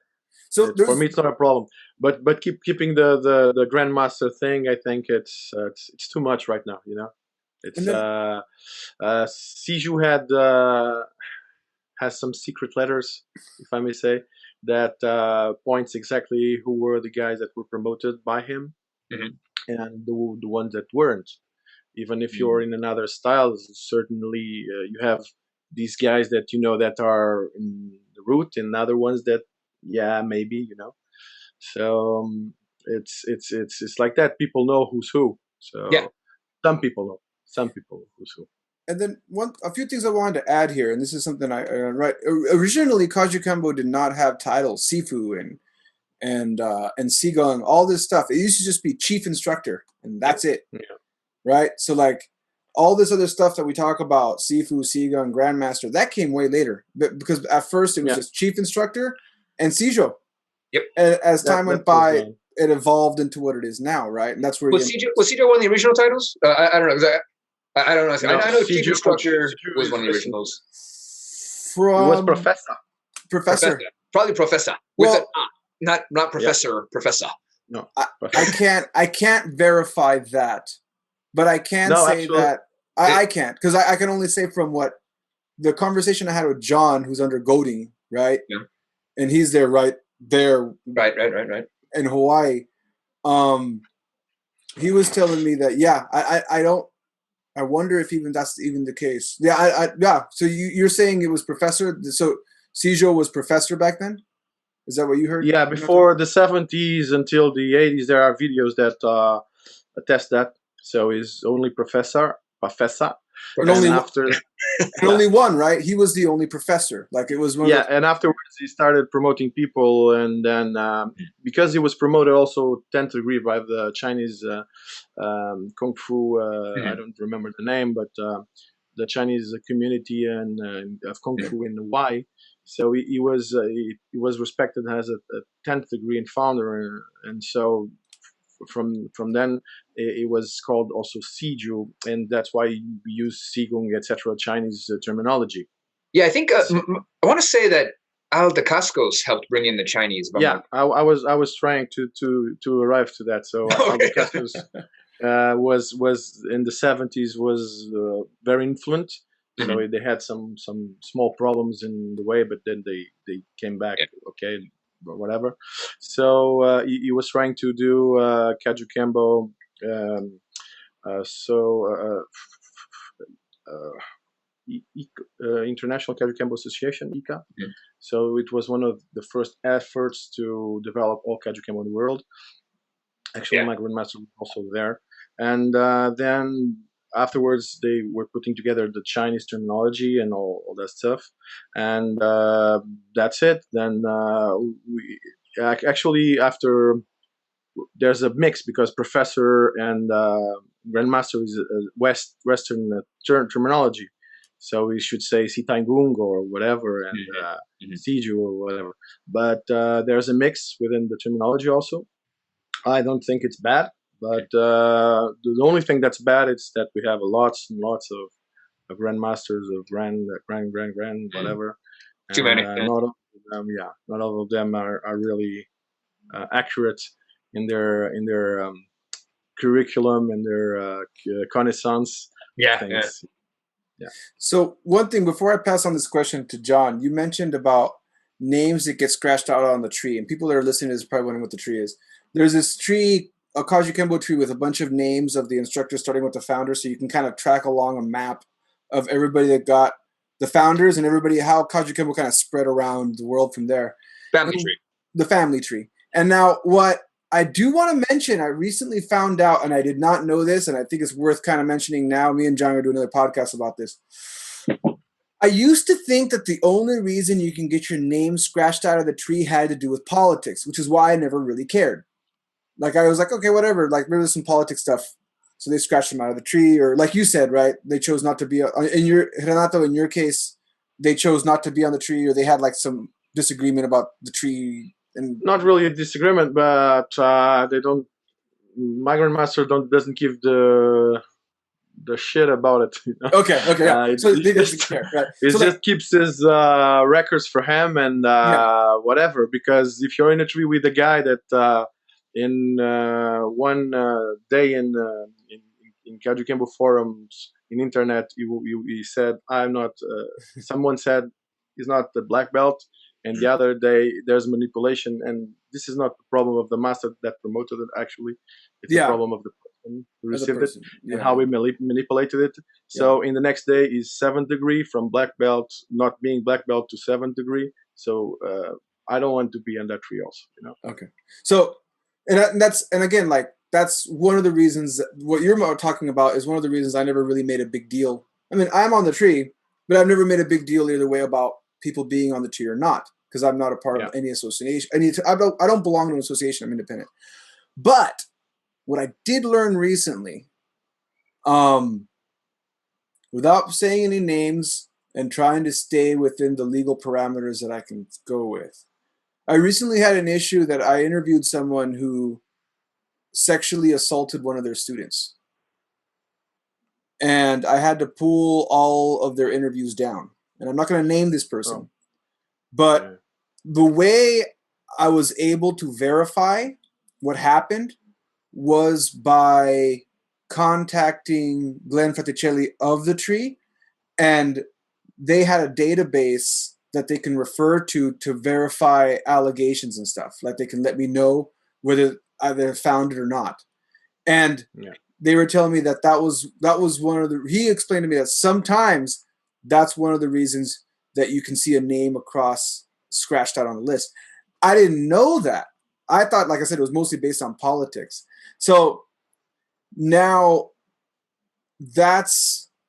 So for me, it's not a problem. But keeping the grandmaster thing, I think it's too much right now. It's Siju has some secret letters, if I may say, that points exactly who were the guys that were promoted by him and the ones that weren't. Even if you're in another style, certainly you have these guys that that are in the route, and other ones that maybe. So it's like that. People know who's who. So some people know. Some people who's who. And then a few things I wanted to add here, and this is something I write. Originally, Kajukenbo did not have titles, Sifu and Sigung, all this stuff. It used to just be chief instructor, and that's it, right? So like all this other stuff that we talk about, Sifu, Siga, and Grandmaster, that came way later. Because at first it was just Chief Instructor and Sijo. Yep. And as time went by, it evolved into what it is now, right? And that's where was Sijo one of the original titles? I don't know. I don't know. No, I know Chief Sijo Instructor was one of the originals. It was Professor. Probably Professor. With not Professor. Professor. No, I can't verify that, but I can say actually, that I can't, because I can only say from what the conversation I had with John, who's under goading, right? Yeah. And he's right there. Right. In Hawaii. He was telling me that, I wonder if even that's even the case. Yeah. So you're saying it was Professor. So Sijo was Professor back then? Is that what you heard? Yeah, before the 70s until the 80s, there are videos that attest that. So he's only Professor. And only one, right? He was the only professor. Like it was one. Yeah, and afterwards he started promoting people, and then because he was promoted also 10th degree by the Chinese Kung Fu. I don't remember the name, but the Chinese community and of Kung Fu in Hawaii. So he was respected as a 10th degree and founder, and so from then it was called also Siju, and that's why we use Sigong, etc. Chinese terminology. Yeah, I think I want to say that Al de Cascos helped bring in the Chinese. Yeah, I was trying to arrive to that. So Al de Cascos was in the 70s was very influent. So they had some small problems in the way, but then they came back. Okay, whatever. So he was trying to do Kajukenbo. International Kajukenbo Association, ICA. So it was one of the first efforts to develop all Kajukenbo in the world. Actually, my grandmaster was also there, and then afterwards they were putting together the Chinese terminology and all that stuff, and that's it. Then we actually, after there's a mix, because professor and grandmaster is Western terminology, so we should say Sitangung or whatever, and Siju or whatever, but there's a mix within the terminology also. I don't think it's bad. But the only thing that's bad is that we have lots and lots of grandmasters of grand, whatever. Too many. Not all of them are really accurate in their curriculum and their connaissance. Yeah. So one thing before I pass on this question to John, you mentioned about names that get scratched out on the tree, and people that are listening to this probably wondering what the tree is. There's this tree, a Kajukenbo tree with a bunch of names of the instructors starting with the founders, so you can kind of track along a map of everybody that got the founders and everybody, how Kajukenbo kind of spread around the world from there. The family tree. And now what I do want to mention, I recently found out, and I did not know this, and I think it's worth kind of mentioning now. Me and John are doing another podcast about this. I used to think that the only reason you can get your name scratched out of the tree had to do with politics, which is why I never really cared. Like, I was like, okay, whatever. Like, maybe there's some politics stuff. So they scratched them out of the tree. Or like you said, right? They chose not to be Renato, in your case, they chose not to be on the tree, or they had like some disagreement about the tree. And not really a disagreement, but they don't. My grandmaster doesn't give the shit about it. You know? Okay. So they doesn't care, right? It so just keeps his records for him and whatever. Because if you're in a tree with a guy that in one day in Kajukenbo forums in internet, he said, "I'm not." Someone said he's not the black belt. And the other day, there's manipulation, and this is not the problem of the master that promoted it. Actually, it's the problem of the person who received it and how we manipulated it. So in the next day, is 7th degree from black belt, not being black belt, to 7th degree. So I don't want to be on that tree also. You know. Okay. So and again, like that's one of the reasons. What you're talking about is one of the reasons I never really made a big deal. I mean, I'm on the tree, but I've never made a big deal either way about people being on the tree or not, because I'm not a part of any association. I don't belong to an association. I'm independent. But what I did learn recently, without saying any names and trying to stay within the legal parameters that I can go with. I recently had an issue that I interviewed someone who sexually assaulted one of their students. And I had to pull all of their interviews down. And I'm not going to name this person. But the way I was able to verify what happened was by contacting Glenn Fetticelli of the tree, and they had a database that they can refer to verify allegations and stuff. Like they can let me know whether they're found it or not. And they were telling me that was one of the. He explained to me that sometimes that's one of the reasons that you can see a name scratched out on the list. I didn't know that. I thought, like I said, it was mostly based on politics. So now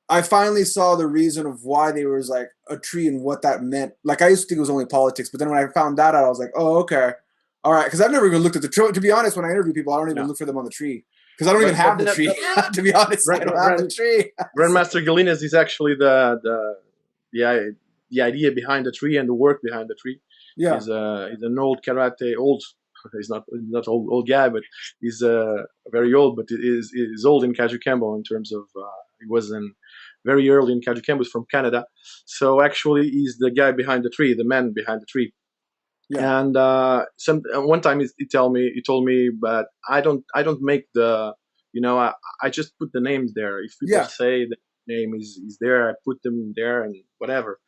I finally saw the reason of why there was like a tree and what that meant. Like I used to think it was only politics, but then when I found that out, I was like, oh, okay. All right. Because I've never even looked at the tree. To be honest, when I interview people, I don't even look for them on the tree. Because I don't even have the tree. To be honest, I don't have the tree. Grandmaster Galinas is actually the idea behind the tree and the work behind the tree. Yeah. He's an old karate, he's not old guy, but he's very old, but is old in Kajukenbo in terms of, he was very early in Kajukenbo, from Canada. So actually he's the guy behind the tree, the man behind the tree. Yeah. And one time he told me, but I don't make the, I just put the names there. If people say the name is there, I put them there and whatever.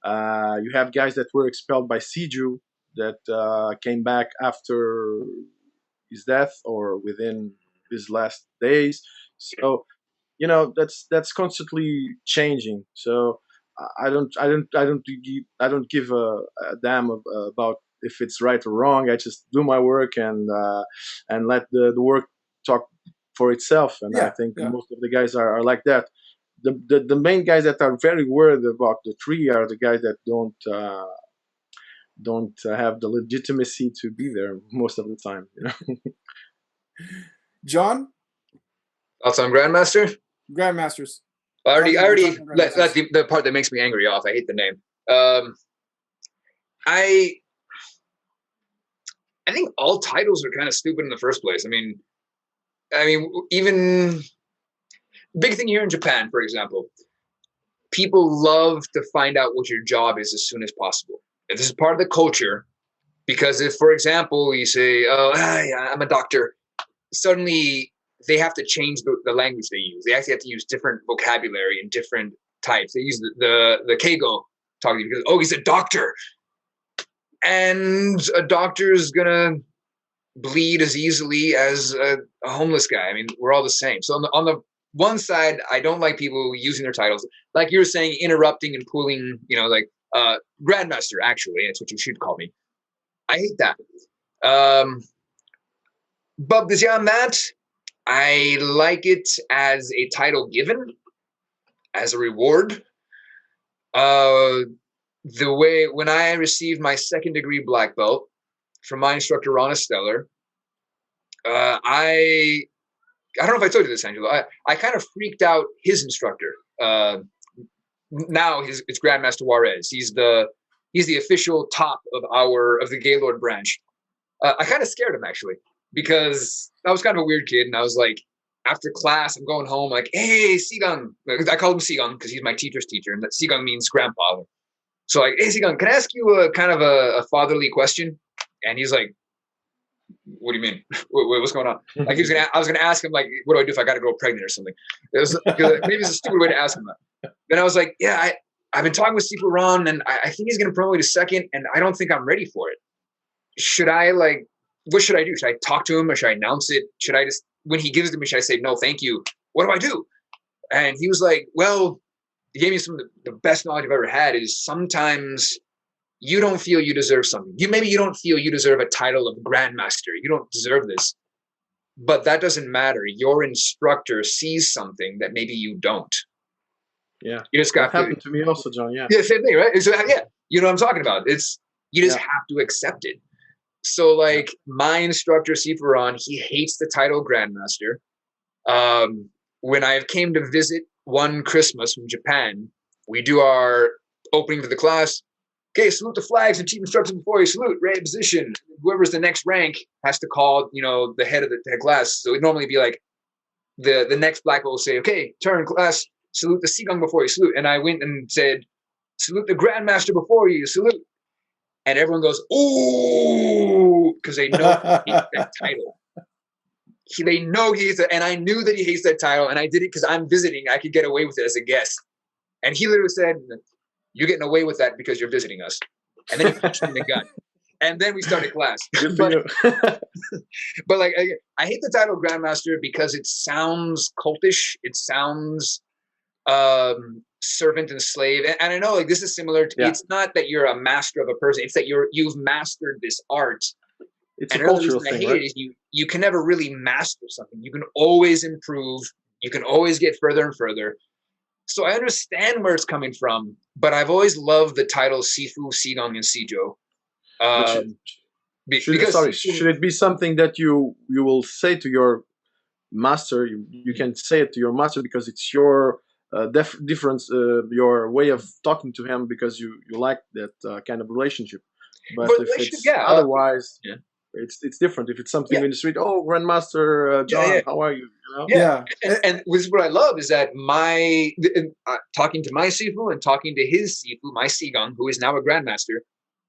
You have guys that were expelled by Siju that came back after his death or within his last days. So, that's constantly changing. So I don't give a damn about if it's right or wrong. I just do my work and let the work talk for itself. And I think most of the guys are like that. The main guys that are very worried about the tree are the guys that don't have the legitimacy to be there most of the time. John? Thoughts on Grandmaster? Grandmasters. I already let the part that makes me angry off. I hate the name. I think all titles are kind of stupid in the first place. I mean, even big thing here in Japan, for example, people love to find out what your job is as soon as possible. And this is part of the culture, because if, for example, you say, "Oh, I'm a doctor," suddenly they have to change the language they use. They actually have to use different vocabulary and different types. They use the Keigo talking because, oh, he's a doctor. And a doctor is going to bleed as easily as a homeless guy. I mean, we're all the same. So on the one side, I don't like people using their titles. Like you were saying, interrupting and pulling, Grandmaster, actually, that's what you should call me. I hate that. But beyond that, I like it as a title given, as a reward. The way when I received my 2nd degree black belt from my instructor Ron Esteller, I don't know if I told you this, Angelo. I kind of freaked out his instructor. Now it's Grandmaster Juarez. He's the official top of the Gaylord branch. I kind of scared him actually, because I was kind of a weird kid, and I was like, after class, I'm going home, like, hey, Sigang. I call him Sigang because he's my teacher's teacher, and that Sigang means grandfather. So like, hey, Sigang, can I ask you a kind of a fatherly question? And he's like, what do you mean? What's going on? Like I was gonna ask him, like, what do I do if I got a girl pregnant or something? Maybe it's a stupid way to ask him that. Then I was like, yeah, I've been talking with Sifu Ron, and I think he's gonna promote me to 2nd, and I don't think I'm ready for it. What should I do? Should I talk to him, or should I announce it? Should I just, when he gives it to me, should I say, no, thank you? What do I do? And he was like, well, he gave me some of the best knowledge I've ever had is sometimes you don't feel you deserve something. Maybe you don't feel you deserve a title of Grandmaster. You don't deserve this. But that doesn't matter. Your instructor sees something that maybe you don't. Yeah. You just got that happened to me also, John. Yeah. Yeah, same thing, right? So, yeah. You know what I'm talking about. You just have to accept it. So like my instructor, Sifuran, he hates the title Grandmaster. When I came to visit one Christmas from Japan, we do our opening for the class. Okay, salute the flags and chief instructors before you salute. Ready position. Whoever's the next rank has to call, the head of the head class. So it'd normally be like the next black belt will say, okay, turn class, salute the Sigang before you salute. And I went and said, salute the Grandmaster before you salute. And everyone goes, ooh, because they know he hates that title. They know he hates it. And I knew that he hates that title. And I did it because I'm visiting. I could get away with it as a guest. And he literally said, you're getting away with that because you're visiting us. And then he punched me in the gut. And then we started class. But like, I hate the title Grandmaster because it sounds cultish. It sounds servant and slave. And I know like this is similar to, it's not that you're a master of a person. It's that you've mastered this art. It's and a cultural thing, I hate right? it is you can never really master something. You can always improve. You can always get further and further. So I understand where it's coming from, but I've always loved the titles Sifu, Sigang, and Sijo. Should it be something that you will say to your master? You can say it to your master because it's your difference, your way of talking to him because you like that kind of relationship. But if it's otherwise, it's different. If it's something in the street, oh, Grandmaster John, how are you? And what I love is that talking to my Sifu and talking to his Sifu, my Sigang, who is now a Grandmaster,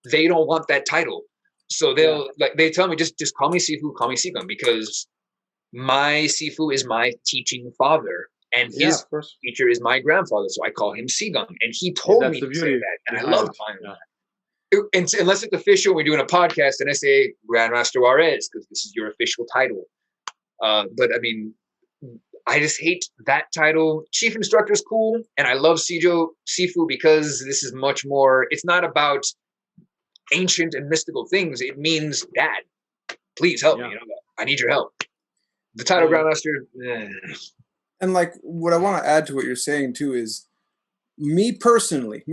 they don't want that title. So they tell me, just call me Sifu, call me Sigang, because my Sifu is my teaching father. And his teacher is my grandfather, so I call him Sigang. And he told me to say that, and I love calling him that. And unless it's official, we're doing a podcast, and I say Grandmaster Juarez because this is your official title. But I mean, I just hate that title. Chief Instructor is cool, and I love Sifu because this is much more. It's not about ancient and mystical things. It means, Dad, please help me. I need your help. The title Grandmaster. And like, what I want to add to what you're saying too is, me personally.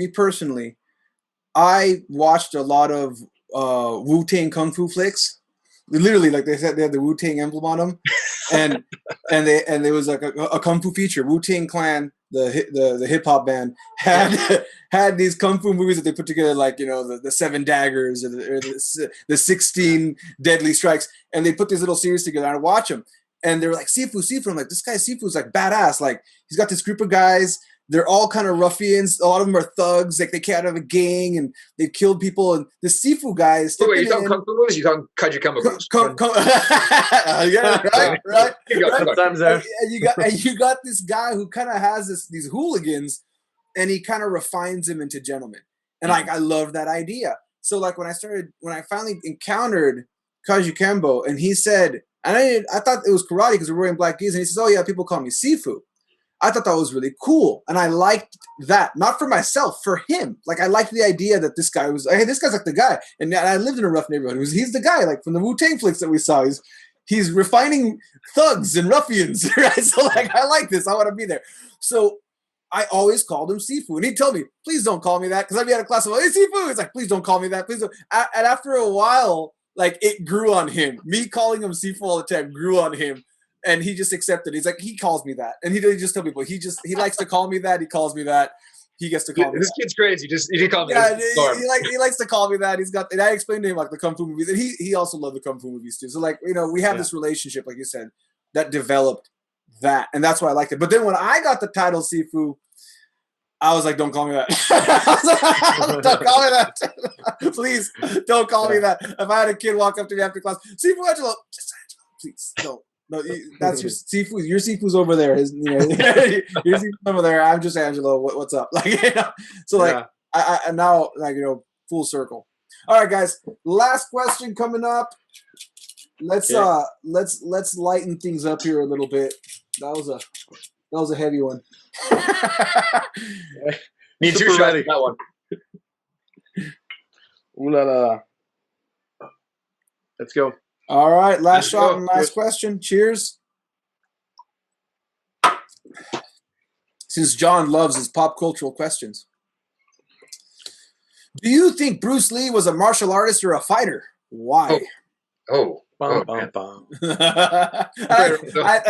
I watched a lot of Wu-Tang Kung Fu flicks. Literally, like they said, they had the Wu-Tang emblem on them, and there was like a Kung Fu feature. Wu-Tang Clan, the hip hop band, had these Kung Fu movies that they put together, like the 7 Daggers or the 16 Deadly Strikes, and they put these little series together. And I watch them, and they're like Sifu. I'm like, this guy Sifu's like badass. Like he's got this group of guys. They're all kind of ruffians. A lot of them are thugs. Like they came out of a gang and they've killed people. And the Sifu guy is wait, you talking Kung Fu movies? You talking Kajukenbo movies? Right. Sometimes there. And you got this guy who kind of has these hooligans, and he kind of refines them into gentlemen. And like I love that idea. So like when I finally encountered Kajukenbo, and he said, and I thought it was karate because we're wearing black gis, and he says, "Oh yeah, people call me Sifu." I thought that was really cool. And I liked that, not for myself, for him. Like, I liked the idea that this guy was, hey, this guy's like the guy. And I lived in a rough neighborhood. He's the guy, like from the Wu-Tang flicks that we saw. He's refining thugs and ruffians, right? So, like, I like this. I want to be there. So I always called him Sifu. And he'd tell me, please don't call me that. Because I'd be at a class of, hey, Sifu. He's like, please don't call me that. Please don't. And after a while, like, it grew on him. Me calling him Sifu all the time grew on him. And he just accepted. He's like, he calls me that. And he just tell people, he likes to call me that. He calls me that. He gets to call me this that. Kid's crazy. He called me he likes to call me that. And I explained to him like the Kung Fu movies. And he also loved the Kung Fu movies too. So like, we have this relationship, like you said, that developed that. And that's why I liked it. But then when I got the title Sifu, I was like, don't call me that. Don't call me that. Please don't call me that. If I had a kid walk up to me after class, Sifu Angelo, just Angelo, please don't. No, that's your Sifu. Your Sifu's over there. Your Sifu's over there. I'm just Angelo. What's up? Like, so like, I now like full circle. All right, guys. Last question coming up. Let's lighten things up here a little bit. That was a heavy one. Need 2 shots for that one. Ooh la la. Let's go. All right, last shot and last question. Cheers. Since John loves his pop cultural questions, do you think Bruce Lee was a martial artist or a fighter? Why? Oh, Bum, man. bum. And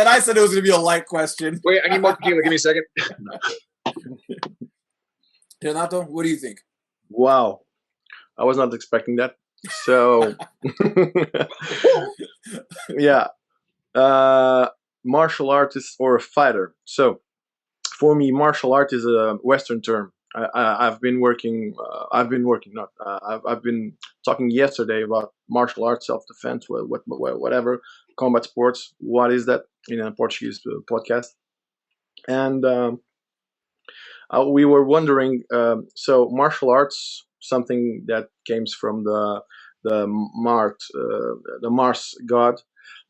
I said it was going to be a light question. Wait, I need more tequila. Give me a second. Renato, what do you think? Wow, I was not expecting that. So, yeah, martial artist or a fighter. So, for me, martial art is a Western term. I've been working. I've been talking yesterday about martial arts, self-defense, whatever, combat sports. What is that in a Portuguese podcast? And we were wondering. So martial arts, something that came from the Mars god,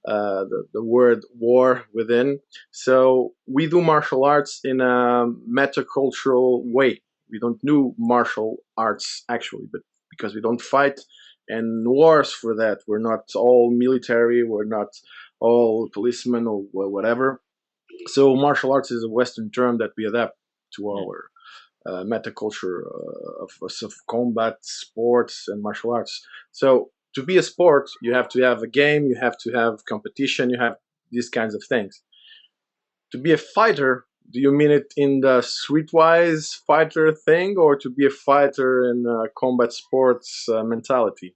the word war within. So we do martial arts in a metacultural way. We don't do martial arts actually, but because we don't fight and wars for that. We're not all military. We're not all policemen or whatever. So martial arts is a Western term that we adapt to our metaculture of combat sports and martial arts. So to be a sport, you have to have a game, you have to have competition, you have these kinds of things. To be a fighter, do you mean it in the streetwise fighter thing, or to be a fighter in combat sports mentality?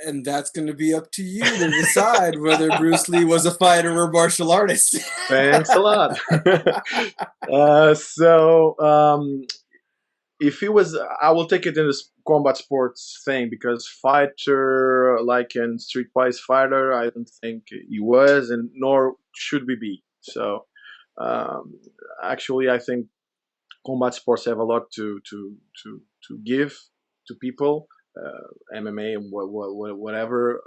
And that's going to be up to you to decide whether Bruce Lee was a fighter or martial artist. Thanks a lot. If he was, I will take it in this combat sports thing, because fighter, like in streetwise fighter, I don't think he was, and nor should we be. So, actually, I think combat sports have a lot to give to people. MMA and whatever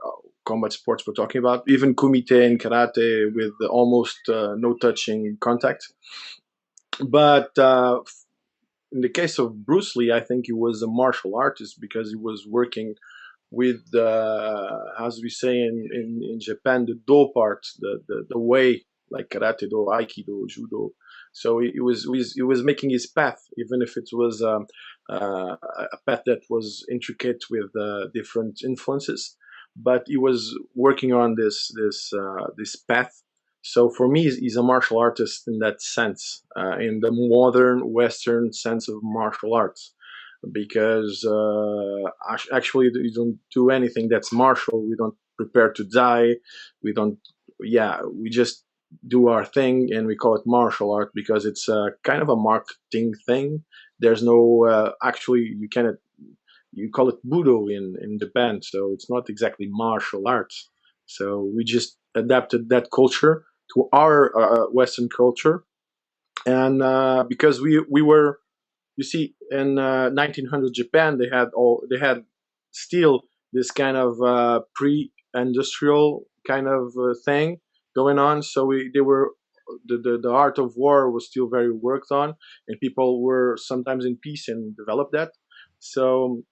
combat sports we're talking about, even kumite and karate with almost no touching contact. But in the case of Bruce Lee, I think he was a martial artist because he was working with as we say in Japan, the do part, the way, like karate do, aikido, judo. So he was making his path, even if it was a path that was intricate with different influences. But he was working on this path. So for me, he's a martial artist in that sense, in the modern Western sense of martial arts, because actually you don't do anything that's martial. We don't prepare to die. We don't. Yeah, we just do our thing, and we call it martial art because it's kind of a marketing thing. There's no actually you call it budo in Japan, so it's not exactly martial arts. So we just adapted that culture to our Western culture, and because we were, you see, in 1900 Japan, they had still this kind of pre-industrial kind of thing going on. So they were the art of war was still very worked on, and people were sometimes in peace and developed that. So,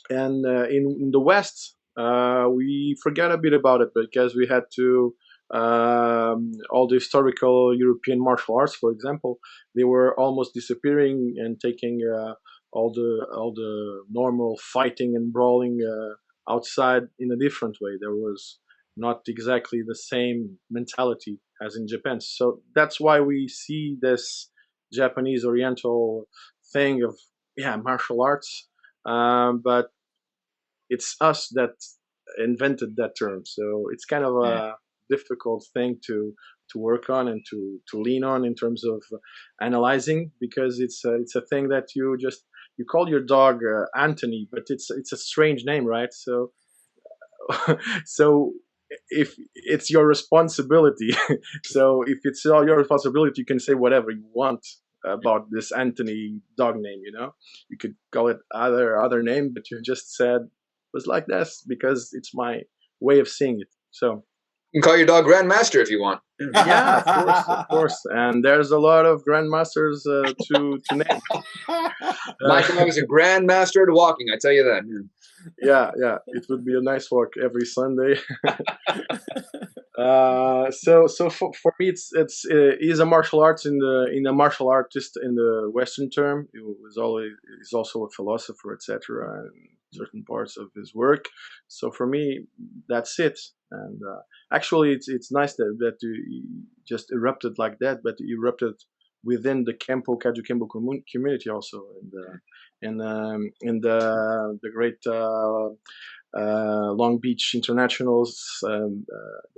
and in the West, we forget a bit about it because we had to all the historical European martial arts, for example, they were almost disappearing and taking all the normal fighting and brawling outside in a different way. There was not exactly the same mentality as in Japan. So that's why we see this Japanese Oriental thing of martial arts, but it's us that invented that term. So it's kind of a difficult thing to work on and to lean on in terms of analyzing, because it's a thing that you call your dog Anthony, but it's a strange name, right? So so if it's your responsibility, so if it's all your responsibility, you can say whatever you want about this Anthony dog name. You could call it other name, but you just said it was like this because it's my way of seeing it. So you can call your dog Grandmaster if you want. Yeah, of course. And there's a lot of grandmasters to name. My dog is a grandmaster at walking, I tell you that. Yeah, it would be a nice walk every Sunday. So for me, he's a martial arts in a martial artist in the Western term. He's also a philosopher, etc. certain parts of his work. So for me, that's it. And actually, it's nice that you just erupted like that, but you erupted within the Kajukenbo community also, in the great Long Beach internationals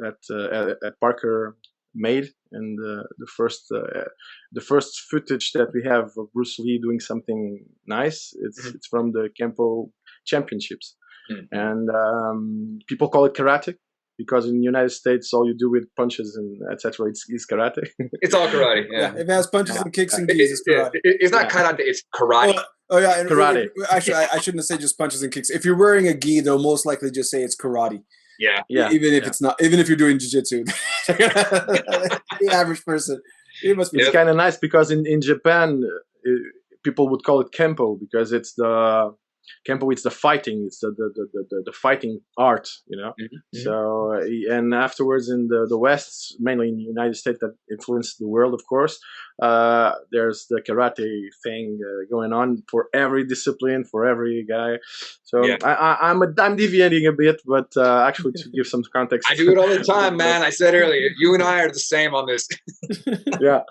at Parker made, and the first footage that we have of Bruce Lee doing something nice. It's from the Kempo Championships, and people call it karate. Because in the United States, all you do with punches and etc. is karate. It's all karate. Yeah, if it has punches and kicks and gis, it's karate. It's not karate. It's karate. Oh yeah, and karate. Actually, I shouldn't say just punches and kicks. If you're wearing a gi, they'll most likely just say it's karate. Yeah. Even if it's not, even if you're doing jiu-jitsu, the average person, it must be. It's kind of nice because in Japan, people would call it Kempo because it's the Kempo. It's the fighting. It's the fighting art, you know. So and afterwards in the West, mainly in the United States, that influenced the world, of course. There's the karate thing going on for every discipline, for every guy. So I'm deviating a bit, but actually to give some context, I do it all the time, man. I said earlier, you and I are the same on this. Yeah,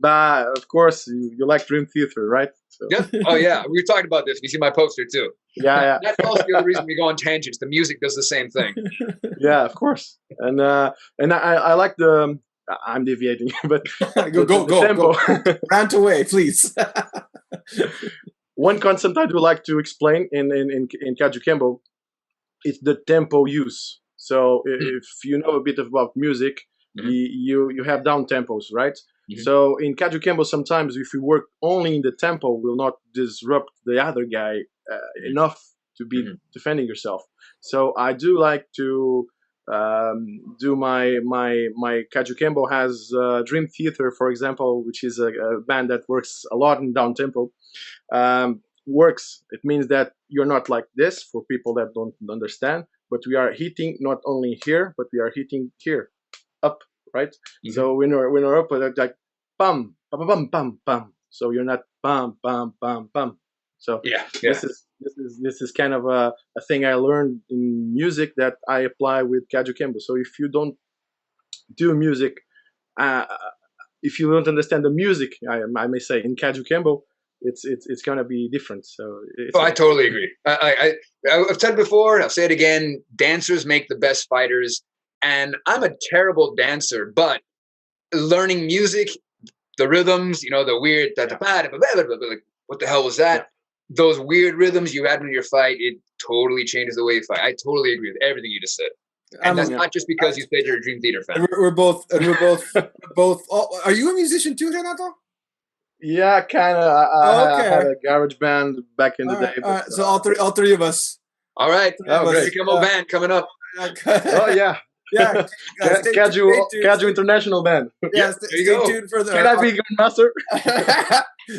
but of course you like Dream Theater, right? So. Yeah. Oh yeah, we were talking about this. You see my poster too. Yeah. That's also the other reason we go on tangents. The music does the same thing. Yeah, of course. And I like the. I'm deviating, but go. Rant away, please. One concept I do like to explain in Kajukenbo is the tempo use. So if you know a bit about music, you have down tempos, right? So in Kajukenbo, sometimes if you work only in the tempo, will not disrupt the other guy enough to be defending yourself. So I do like to do my Kajukenbo has Dream Theater, for example, which is a band that works a lot in down tempo. Works. It means that you're not like this for people that don't understand, but we are hitting not only here, but we are hitting here, up, right? So when we're up, like bum, bum, bum, bum, bum. So you're not bum, bum, bum, bum. So this is kind of a thing I learned in music that I apply with Kajukenbo. So if you don't do music, if you don't understand the music, I may say in Kajukenbo, it's gonna be different. So I totally agree. I've said before, and I'll say it again: dancers make the best fighters. And I'm a terrible dancer, but learning music, the rhythms, the weird, like, what the hell was that? Those weird rhythms you add into your fight, it totally changes the way you fight. I totally agree with everything you just said. And that's not just because you said you're a Dream Theater fan. We're both. Oh, are you a musician too, Renato? Yeah, kind of. I had a garage band back in the day. But, so all three of us. All right. Kajukenbo band coming up. Oh yeah. Yeah, Kaju International Band. Yeah, stay tuned for the. Can I be Grandmaster?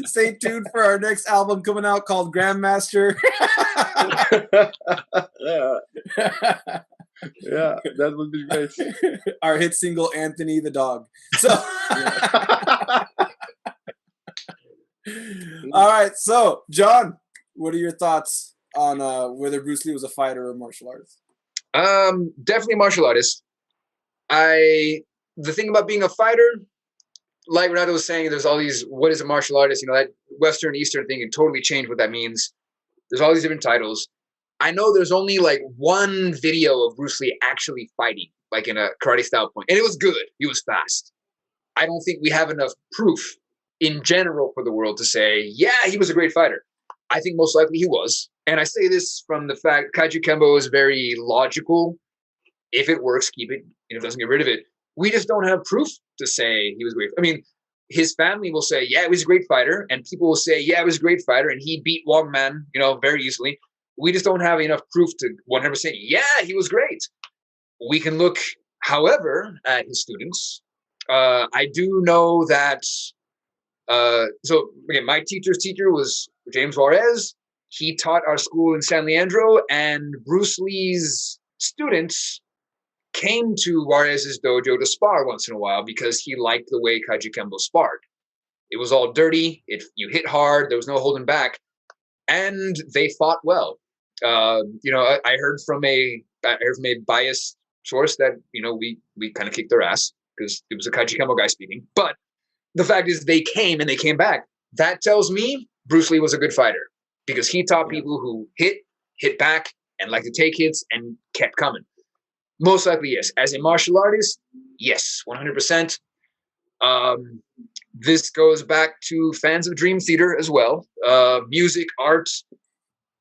Stay tuned for our next album coming out called Grandmaster. Yeah, that would be great. Our hit single, Anthony the Dog. So, all right. So, John, what are your thoughts on whether Bruce Lee was a fighter or a martial artist? Definitely a martial artist. The thing about being a fighter, like Renato was saying, there's all these, what is a martial artist? That Western, Eastern thing, it totally changed what that means. There's all these different titles. I know there's only like one video of Bruce Lee actually fighting, like in a karate style point. And it was good. He was fast. I don't think we have enough proof in general for the world to say, yeah, he was a great fighter. I think most likely he was. And I say this from the fact Kajukenbo is very logical. If it works, keep it. If it doesn't, get rid of it. We just don't have proof to say he was great. I mean, his family will say, yeah, he was a great fighter. And people will say, yeah, he was a great fighter. And he beat Wong Man, very easily. We just don't have enough proof to 100%, yeah, he was great. We can look, however, at his students. I do know that, so again, my teacher's teacher was James Juarez. He taught our school in San Leandro, and Bruce Lee's students came to Juarez's dojo to spar once in a while because he liked the way Kajukenbo sparred. It was all dirty. You hit hard. There was no holding back. And they fought well. I heard from a biased source that we kind of kicked their ass because it was a Kajukenbo guy speaking. But the fact is, they came and they came back. That tells me Bruce Lee was a good fighter because he taught people who hit back, and like to take hits and kept coming. Most likely, yes. As a martial artist, yes, 100%. This goes back to fans of Dream Theater as well. Music, art,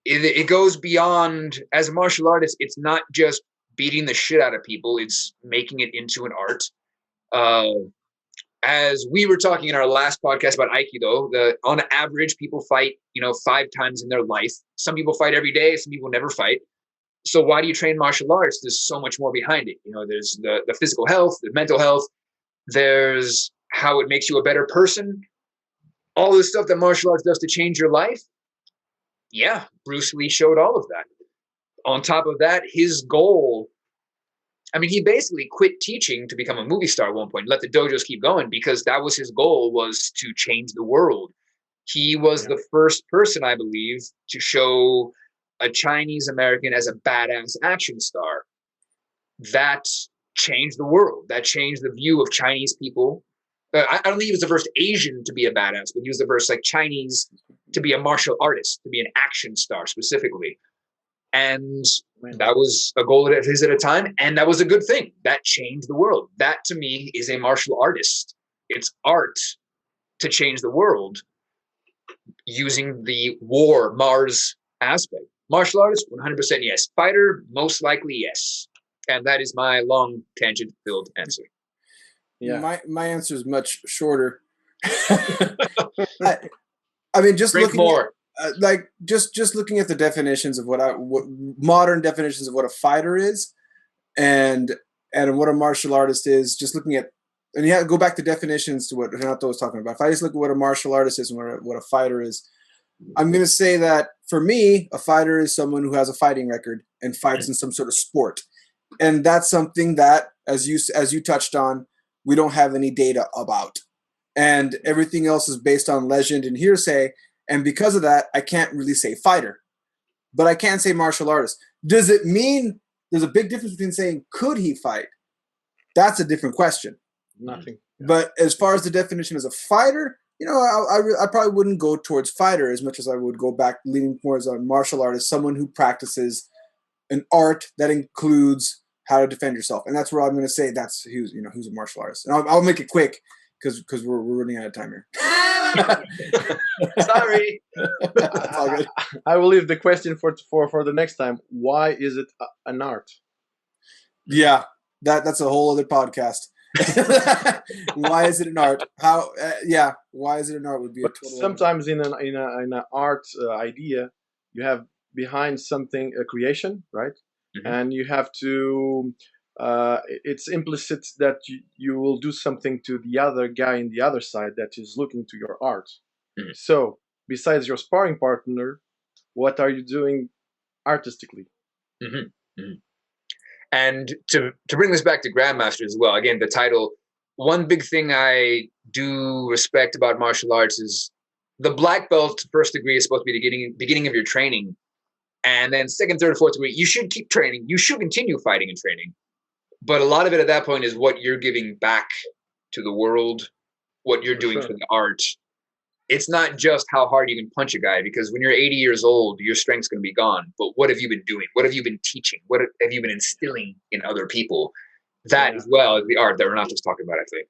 it goes beyond. As a martial artist, it's not just beating the shit out of people. It's making it into an art. As we were talking in our last podcast about Aikido, on average, people fight, 5 times in their life. Some people fight every day. Some people never fight. So why do you train martial arts? There's so much more behind it. There's the physical health, the mental health. There's how it makes you a better person. All the stuff that martial arts does to change your life. Yeah, Bruce Lee showed all of that. On top of that, his goal, he basically quit teaching to become a movie star at one point, let the dojos keep going, because that was his goal, was to change the world. He was the first person, I believe, to show a Chinese American as a badass action star. That changed the world. That changed the view of Chinese people. I don't think he was the first Asian to be a badass, but he was the first Chinese to be a martial artist, to be an action star specifically. And that was a goal of his at a time, and that was a good thing. That changed the world. That, to me, is a martial artist. It's art to change the world using the war, Mars aspect. Martial artist, 100% yes. Fighter, most likely yes. And that is my long tangent-filled answer. Yeah, my answer is much shorter. Just Drink looking more. Just looking at the definitions of what modern definitions of what a fighter is, and what a martial artist is. Just looking at, and you have to go back to definitions to what Renato was talking about. If I just look at what a martial artist is and what a fighter is, I'm going to say that for me, a fighter is someone who has a fighting record and fights in some sort of sport, and that's something that, as you touched on, we don't have any data about, and everything else is based on legend and hearsay. And because of that, I can't really say fighter, but I can say martial artist. Does it mean there's a big difference between saying could he fight? That's a different question. Nothing. But as far as the definition as a fighter, I probably wouldn't go towards fighter as much as I would go back leaning towards a martial artist, someone who practices an art that includes how to defend yourself. And that's where I'm going to say that's who's a martial artist. And I'll make it quick because we're running out of time here. Sorry. That's all good. I will leave the question for the next time. Why is it an art? Yeah, that's a whole other podcast. Why is it an art? How? Why is it an art would be. But sometimes in an art idea, you have behind something a creation, right? Mm-hmm. And you have to. It's implicit that you will do something to the other guy in the other side that is looking to your art. Mm-hmm. So, besides your sparring partner, what are you doing artistically? Mm-hmm. Mm-hmm. And to bring this back to Grandmaster as well, again, the title, one big thing I do respect about martial arts is the black belt first degree is supposed to be the beginning of your training. And then second, third, fourth degree, you should keep training. You should continue fighting and training. But a lot of it at that point is what you're giving back to the world, what you're doing for the art. It's not just how hard you can punch a guy, because when you're 80 years old, your strength's going to be gone. But what have you been doing? What have you been teaching? What have you been instilling in other people? That as well is the art that we're not just talking about, I think.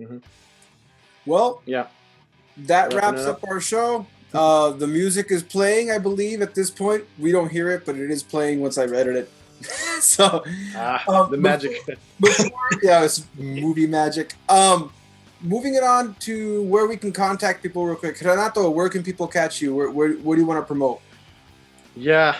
Mm-hmm. Well, that wraps up our show. The music is playing, I believe, at this point. We don't hear it, but it is playing once I've edited it. So the magic. It's movie magic. Moving it on to where we can contact people real quick. Renato, where can people catch you? Where do you want to promote? Yeah,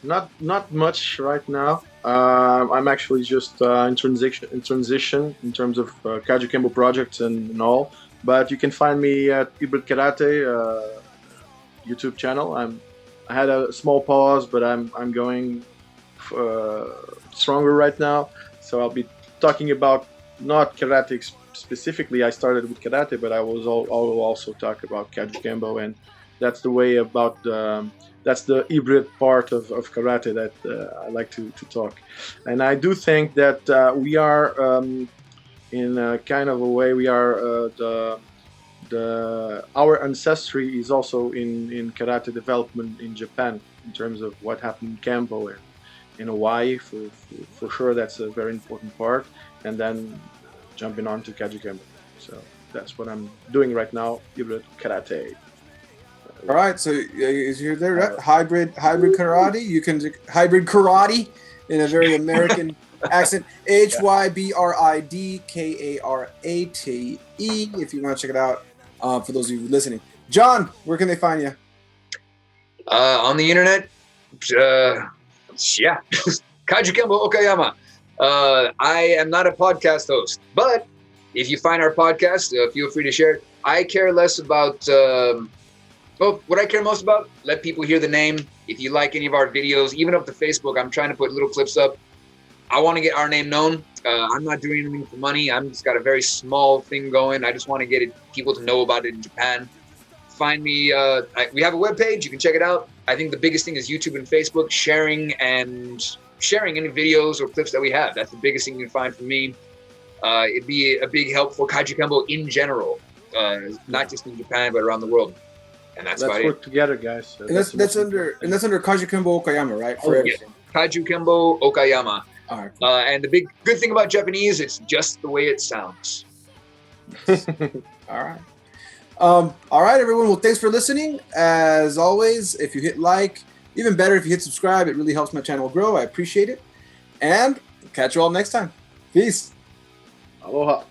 not much right now. I'm actually just in transition in terms of Kajukenbo projects and all. But you can find me at Hybrid Karate YouTube channel. I had a small pause, but I'm going stronger right now. So I'll be talking about not karate specifically. I started with karate, but I will also talk about Kajukenbo that's the way about that's the hybrid part of karate that I like to talk. And I do think that we are in a kind of a way we are our ancestry is also in karate development in Japan in terms of what happened in Kempo and in Hawaii for sure. That's a very important part, and then jumping on to Kajukenbo. So that's what I'm doing right now, hybrid karate. All right, so you're there, right? Hybrid karate. You can do hybrid karate in a very American accent. HYBRIDKARATE. If you want to check it out, for those of you listening. John, where can they find you? On the internet, Kajukenbo Okayama. I am not a podcast host, but if you find our podcast, feel free to share it. I care less about. What I care most about, let people hear the name. If you like any of our videos, even up to Facebook, I'm trying to put little clips up. I want to get our name known. I'm not doing anything for money. I'm just got a very small thing going. I just want to get people to know about it in Japan. Find me. We have a webpage. You can check it out. I think the biggest thing is YouTube and Facebook, sharing any videos or clips that we have. That's the biggest thing you can find from me. It'd be a big help for Kajukenbo in general, not just in Japan, but around the world. And let's work together, guys. And that's under Kajukenbo Okayama, right? For everything. Kajukenbo Okayama. All right. And the big good thing about Japanese, it's just the way it sounds. All right. All right, everyone. Well, thanks for listening. As always, if you hit like, even better if you hit subscribe, it really helps my channel grow. I appreciate it. And catch you all next time. Peace. Aloha.